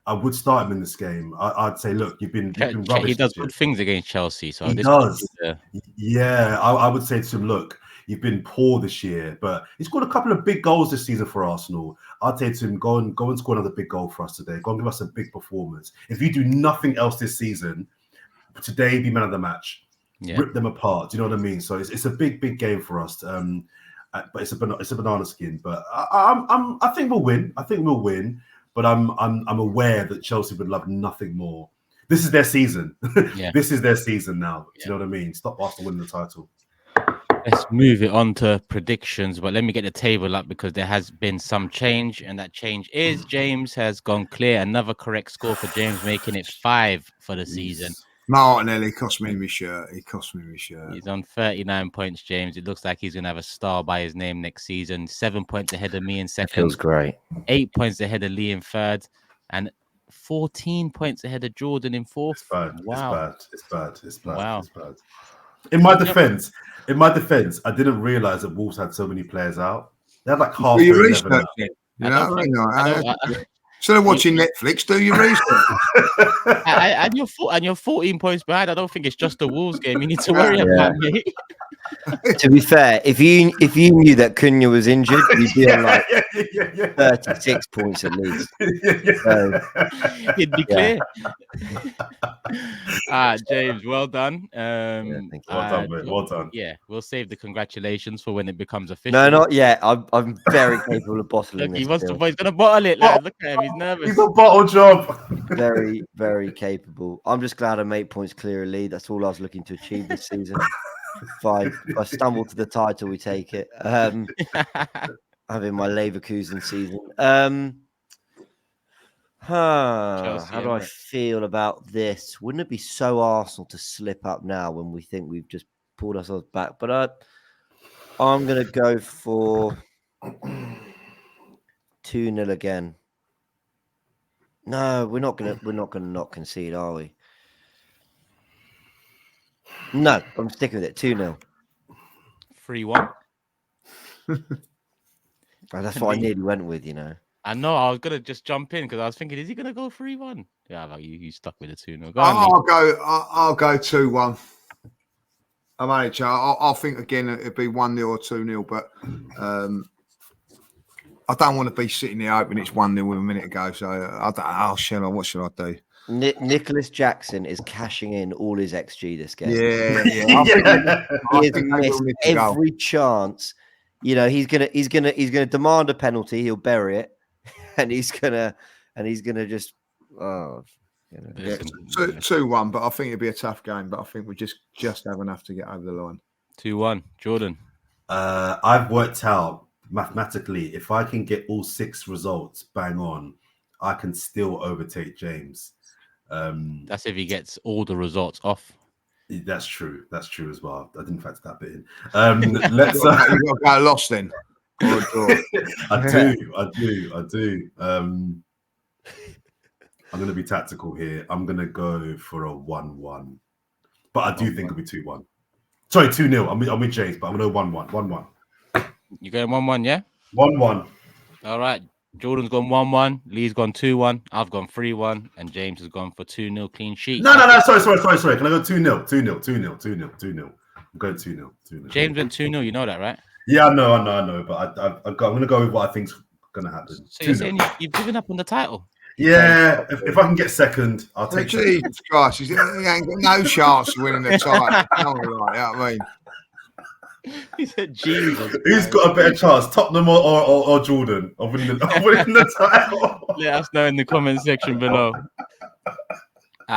I would start him in this game. I'd say, look, you've been rubbish. He does good things against Chelsea. So he does. Yeah, I would say to him, look, you've been poor this year, but he's scored a couple of big goals this season for Arsenal. I'd say to him, go and score another big goal for us today. Go and give us a big performance. If you do nothing else this season, today be man of the match. Rip them apart. Do you know what I mean? So it's a big game for us. But it's a banana skin. But I think we'll win. But I'm aware that Chelsea would love nothing more. This is their season. This is their season now. Do you know what I mean? Stop Arsenal winning the title. Let's move it on to predictions, but let me get the table up because there has been some change, and that change is James has gone clear. Another correct score for James, making it 5 for the season. Martinelli cost me my shirt. He's on 39 points, James. It looks like he's going to have a star by his name next season. 7 points ahead of me in second. Feels great. 8 points ahead of Lee in third. And 14 points ahead of Jordan in fourth. It's bad. Wow. It's bad. Wow. It's bad. In my defense, I didn't realize that Wolves had so many players out. They had like half their 11 out. Instead of watching Netflix, do your research. and you're 14 points behind. I don't think it's just the Wolves game you need to worry about, mate. To be fair, if you knew that Cunha was injured, you'd be on like 36 points at least. So, It'd be clear. James, well done. Well done, mate. Well done. Yeah, we'll save the congratulations for when it becomes official. No, not yet. I'm very capable of bottling Look, this. He's gonna bottle it. Lad. Look at him. He's nervous. He's a bottle job. Very, very capable. I'm just glad I'm 8 points clear of lead. That's all I was looking to achieve this season. If I stumble to the title, we take it. Having my Leverkusen season. How do I feel about this? Wouldn't it be so Arsenal to slip up now when we think we've just pulled ourselves back? But I'm going to go for 2-0 again. No, we're not going to not concede, are we? No, I'm sticking with it. 2-0. 3-1. That's what I nearly went with, you know. I know. I was gonna just jump in because I was thinking, is he gonna go 3-1? Yeah, like you stuck with the 2-0. I'll go 2-1. I think again it'd be 1-0 or 2-0, but I don't want to be sitting there hoping it's 1-0 with a minute ago. So I don't. What should I do? Nicholas Jackson is cashing in all his XG this game. Yeah. He has missed every chance. You know, he's gonna demand a penalty. He'll bury it, and he's gonna just 2-1. But I think it'd be a tough game. But I think we just have enough to get over the line. 2-1. Jordan. I've worked out mathematically if I can get all 6 results bang on, I can still overtake James. That's if he gets all the results off. That's true as well. I didn't factor that bit in. Let's you got to go lost then. I do. I'm going to be tactical here. I'm going to go for a 1-1, but I do think it'll be 2-1. Sorry, 2-0. I'm with James, but I'm going to go 1-1. You going 1-1, yeah? 1-1. All right. Jordan's gone 1-1. Lee's gone 2-1. I've gone 3-1, and James has gone for 2-0 clean sheet. No. Sorry. Can I go 2-0? 2-0. I'm going 2-0. James went 2-0. You know that, right? Yeah, I know. But I'm going to go with what I think's going to happen. So you're saying you've given up on the title? Yeah, if I can get second, I'll take second. Jesus Christ, he ain't got no chance of winning the title. You know what I mean? He said, Jesus. Who's got a better chance, Tottenham or Jordan, of winning the title? Let us know in the comment section below.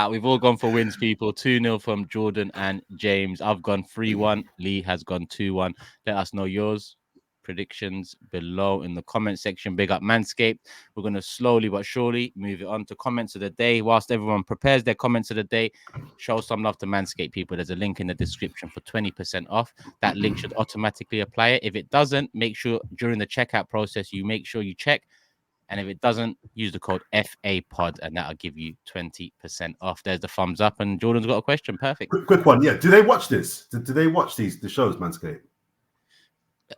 We've all gone for wins, people. 2-0 from Jordan and James. I've gone 3-1. Lee has gone 2-1. Let us know yours. Predictions below in the comment section. Big up Manscaped. We're going to slowly but surely move it on to comments of the day. Whilst everyone prepares their comments of the day, show some love to Manscaped, people. There's a link in the description for 20% off. That link should automatically apply it. If it doesn't, make sure during the checkout process, you make sure you check. And if it doesn't, use the code FAPOD and that'll give you 20% off. There's the thumbs up. And Jordan's got a question. Perfect. Quick one. Yeah. Do they watch this? Do they watch the shows, Manscaped?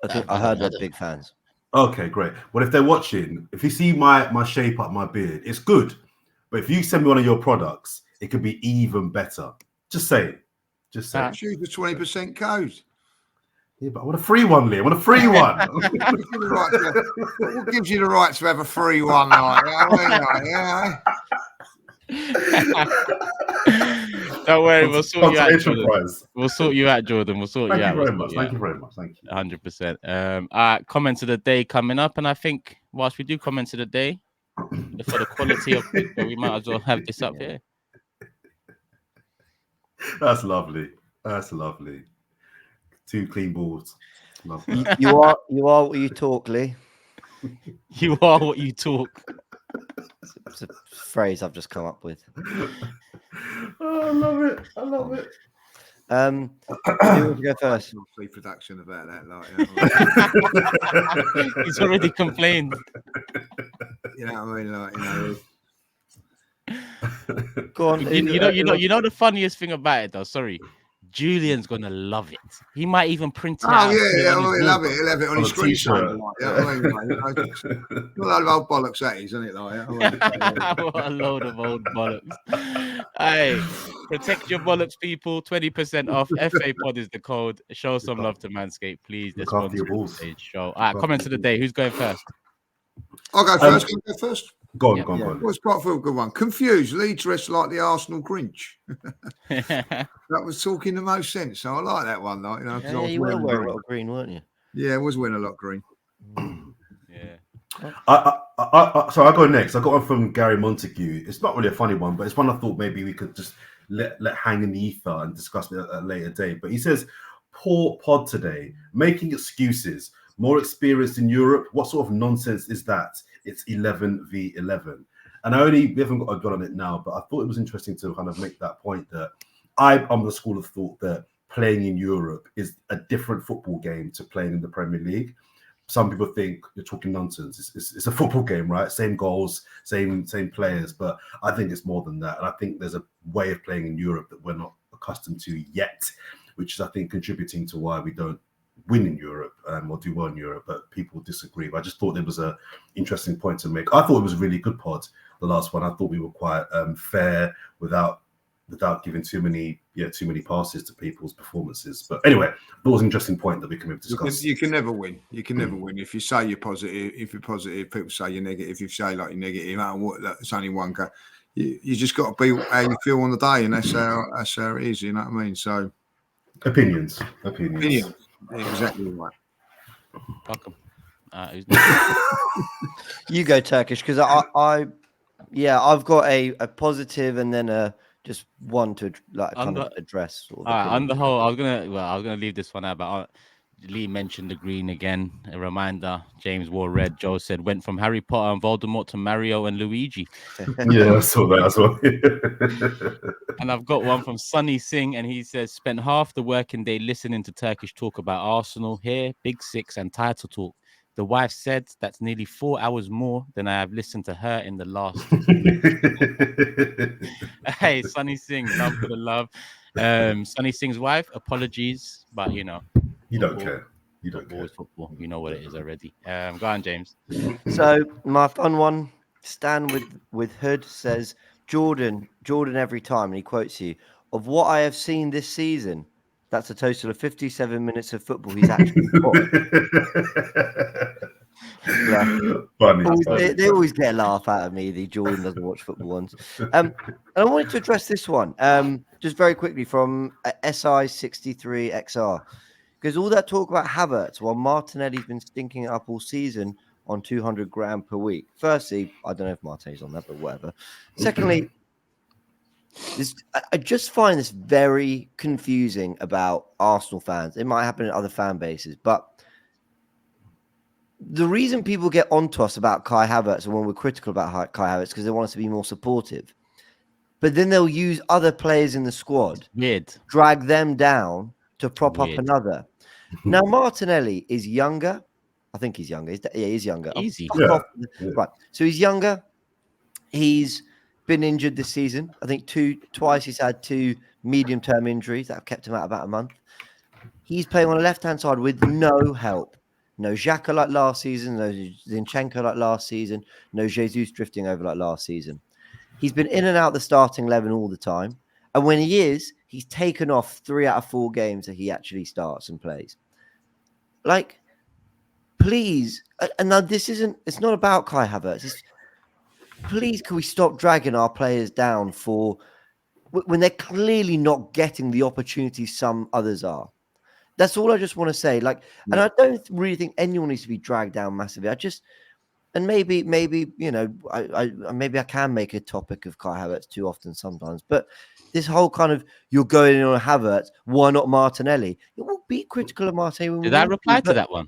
I heard they're big fans. Okay, great. Well, if they're watching, if you see my shape up, my beard, it's good. But if you send me one of your products, it could be even better. Just say it. Just say it. Use the 20% code. Yeah, but I want a free one, Lee. I want a free one. What gives you the right to have a free one? Don't worry, we'll sort you out, Consolation Jordan. prize. We'll sort you out, Jordan. We'll sort you out. Thank you very much. Thank you very much. Thank you. 100%. Comments of the day coming up, and I think whilst we do comments of the day, for the quality of it, we might as well have this up here. That's lovely. That's lovely. 2 clean balls. Love You, that. you are what you talk, Lee. You are what you talk. It's a phrase I've just come up with. Oh, I love it. I love it. Who wants to go first? Pre-production about that, He's already complained. you know what I mean? Go on. You know the funniest thing about it though. Sorry, Julian's gonna love it. He might even print it out. Oh yeah, on his he'll love board. it. He'll have it on On his a screen. t-shirt. Like, you know what I mean? A load of old bollocks that is, isn't it? Like, What a load of old bollocks. Hey, protect your bollocks, people. 20% off. FA Pod is the code. Show some love to Manscaped, please. The Look after your sponsor of balls. today's show. All right, comments of the day. Who's going first? I'll go first. Can I go first? Go on, Yeah. go on, go on. Well, it's quite a good one. Confused. Lee dressed like the Arsenal Grinch. That was talking the most sense. So I like that one. Like, 'cause I Yeah, was you were wearing wearing a green. lot of green, weren't you? Yeah, I was wearing a lot of green. Yeah. So I go next. I got one from Gary Montague. It's not really a funny one, but it's one I thought maybe we could just let hang in the ether and discuss it at a later date. But he says, "Poor pod today, making excuses. More experienced in Europe. What sort of nonsense is that? It's 11v11." And we haven't got a gun on it now, but I thought it was interesting to kind of make that point that I'm the school of thought that playing in Europe is a different football game to playing in the Premier League. Some people think you're talking nonsense. It's a football game, right? Same goals, same players, but I think it's more than that. And I think there's a way of playing in Europe that we're not accustomed to yet, which is, I think, contributing to why we don't win in Europe or do well in Europe, but people disagree. But I just thought it was an interesting point to make. I thought it was a really good pod, the last one. I thought we were quite fair without giving too many passes to people's performances. But anyway, that was an interesting point that we can maybe discuss. You can never win. You can never win. If you say you're positive, if you're positive, people say you're negative. If you say like you're negative, no matter what, it's only one go. You just got to be how you feel on the day, and that's how it is. You know what I mean? So Opinions. Exactly right. Welcome. You go Turkish, because I've got a positive and then a just one to like kind of address. Sort of on the whole, I was gonna leave this one out, but Lee mentioned the green again. A reminder: James wore red. Joe said went from Harry Potter and Voldemort to Mario and Luigi. Yeah, I saw that as well. And I've got one from Sunny Singh, and he says spent half the working day listening to Turkish talk about Arsenal here, Big Six, and title talk. The wife said that's nearly 4 hours more than I have listened to her in the last. Hey, Sunny Singh, love for the love. Sunny Singh's wife, apologies, but you don't care. You don't care. Football. You know what it is already. Go on, James. So my fun one, Stan with Hood says Jordan every time, and he quotes you, "Of what I have seen this season, that's a total of 57 minutes of football he's actually got." Funny. They always get a laugh out of me. The Jordan doesn't watch football ones. And I wanted to address this one just very quickly from SI63XR, because all that talk about Havertz while Martinelli's been stinking it up all season on 200 grand per week. Firstly, I don't know if Martinelli's on that, but whatever. Secondly, I just find this very confusing about Arsenal fans. It might happen in other fan bases, but the reason people get onto us about Kai Havertz and when we're critical about Kai Havertz because they want us to be more supportive, but then they'll use other players in the squad, drag them down to prop up another. Now Martinelli is younger. I think he's younger. He's younger. Easy. Right. So he's younger. He's been injured this season. I think twice he's had 2 medium-term injuries that have kept him out about a month. He's playing on the left-hand side with no help. No Xhaka like last season, no Zinchenko like last season, no Jesus drifting over like last season. He's been in and out the starting 11 all the time. And when he is, he's taken off 3 out of 4 games that he actually starts and plays. Like, please. And now it's not about Kai Havertz. Please, can we stop dragging our players down when they're clearly not getting the opportunities some others are? That's all I just want to say. Like, and I don't really think anyone needs to be dragged down massively. And maybe I can make a topic of Kai Havertz too often sometimes. But this whole kind of you're going in on Havertz, why not Martinelli? It will be critical of Martinelli. Did I reply to that one?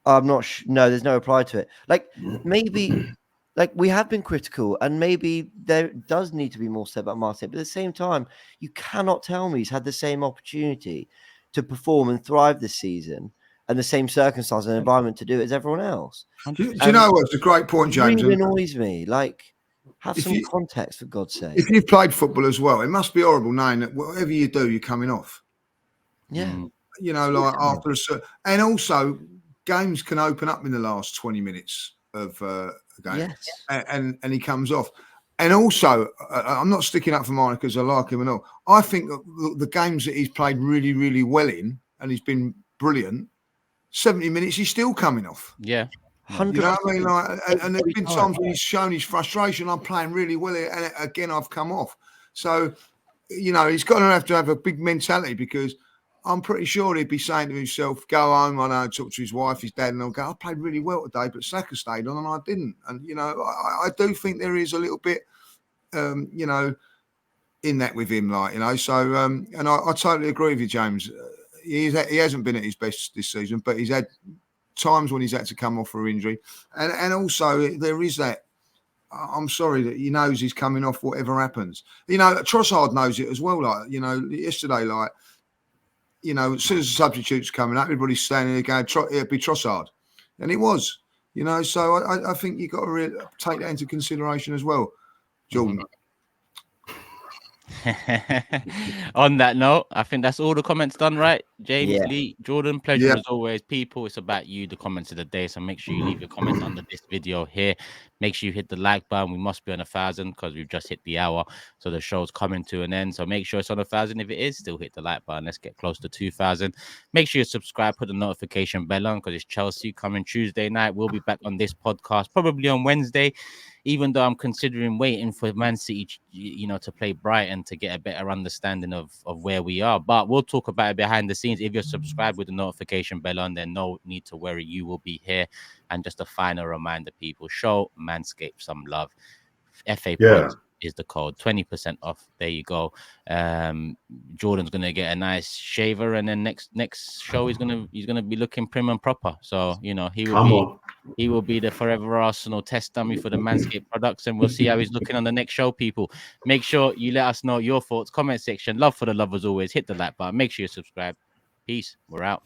I'm not sure. No, there's no reply to it. Like maybe. Like we have been critical, and maybe there does need to be more said about Martin. But at the same time, you cannot tell me he's had the same opportunity to perform and thrive this season, and the same circumstances and environment to do it as everyone else. Do you know what's a great point, James? It really annoys me. Like, have some context for God's sake. If you've played football as well, it must be horrible knowing that whatever you do, you're coming off. Yeah, you know, like after and also games can open up in the last 20 minutes of. Game. Yes, and he comes off, and also I'm not sticking up for Martin because I like him and all. I think the games that he's played really, really well in, and he's been brilliant. 70 minutes, he's still coming off. Yeah, 100%. You know what I mean? Like, and there's been times when he's shown his frustration. I'm playing really well, and again I've come off. So, you know, he's going to have a big mentality because. I'm pretty sure he'd be saying to himself, go home, I know, talk to his wife, his dad, and I'll go, I played really well today, but Saka stayed on and I didn't. And, you know, I do think there is a little bit, you know, in that with him, like, you know. So, and I totally agree with you, James. He hasn't been at his best this season, but he's had times when he's had to come off for injury. And also there is that, I'm sorry that he knows he's coming off whatever happens. You know, Trossard knows it as well. Like, you know, yesterday, like, you know, as soon as the substitute's coming up, everybody's standing there going, it'd be Trossard. And it was, you know, so I think you've got to really take that into consideration as well, Jordan. On that note, I think that's all the comments done, right? James, Lee, Jordan, pleasure as always. People, it's about you, the comments of the day. So make sure you leave your comments under this video here. Make sure you hit the like button. We must be on 1,000 because we've just hit the hour. So the show's coming to an end. So make sure it's on 1,000. If it is, still hit the like button. Let's get close to 2,000. Make sure you subscribe, put the notification bell on because it's Chelsea coming Tuesday night. We'll be back on this podcast probably on Wednesday. Even though I'm considering waiting for Man City, you know, to play Brighton to get a better understanding of where we are. But we'll talk about it behind the scenes. If you're subscribed with the notification bell on, then no need to worry. You will be here. And just a final reminder, people, show Manscaped some love. FA Points is the code. 20% off. There you go. Jordan's gonna get a nice shaver, and then next show he's gonna be looking prim and proper. So you know he will be the Forever Arsenal test dummy for the Manscaped products, and we'll see how he's looking on the next show. People, make sure you let us know your thoughts. Comment section. Love for the love as always. Hit the like button. Make sure you subscribe. Peace. We're out.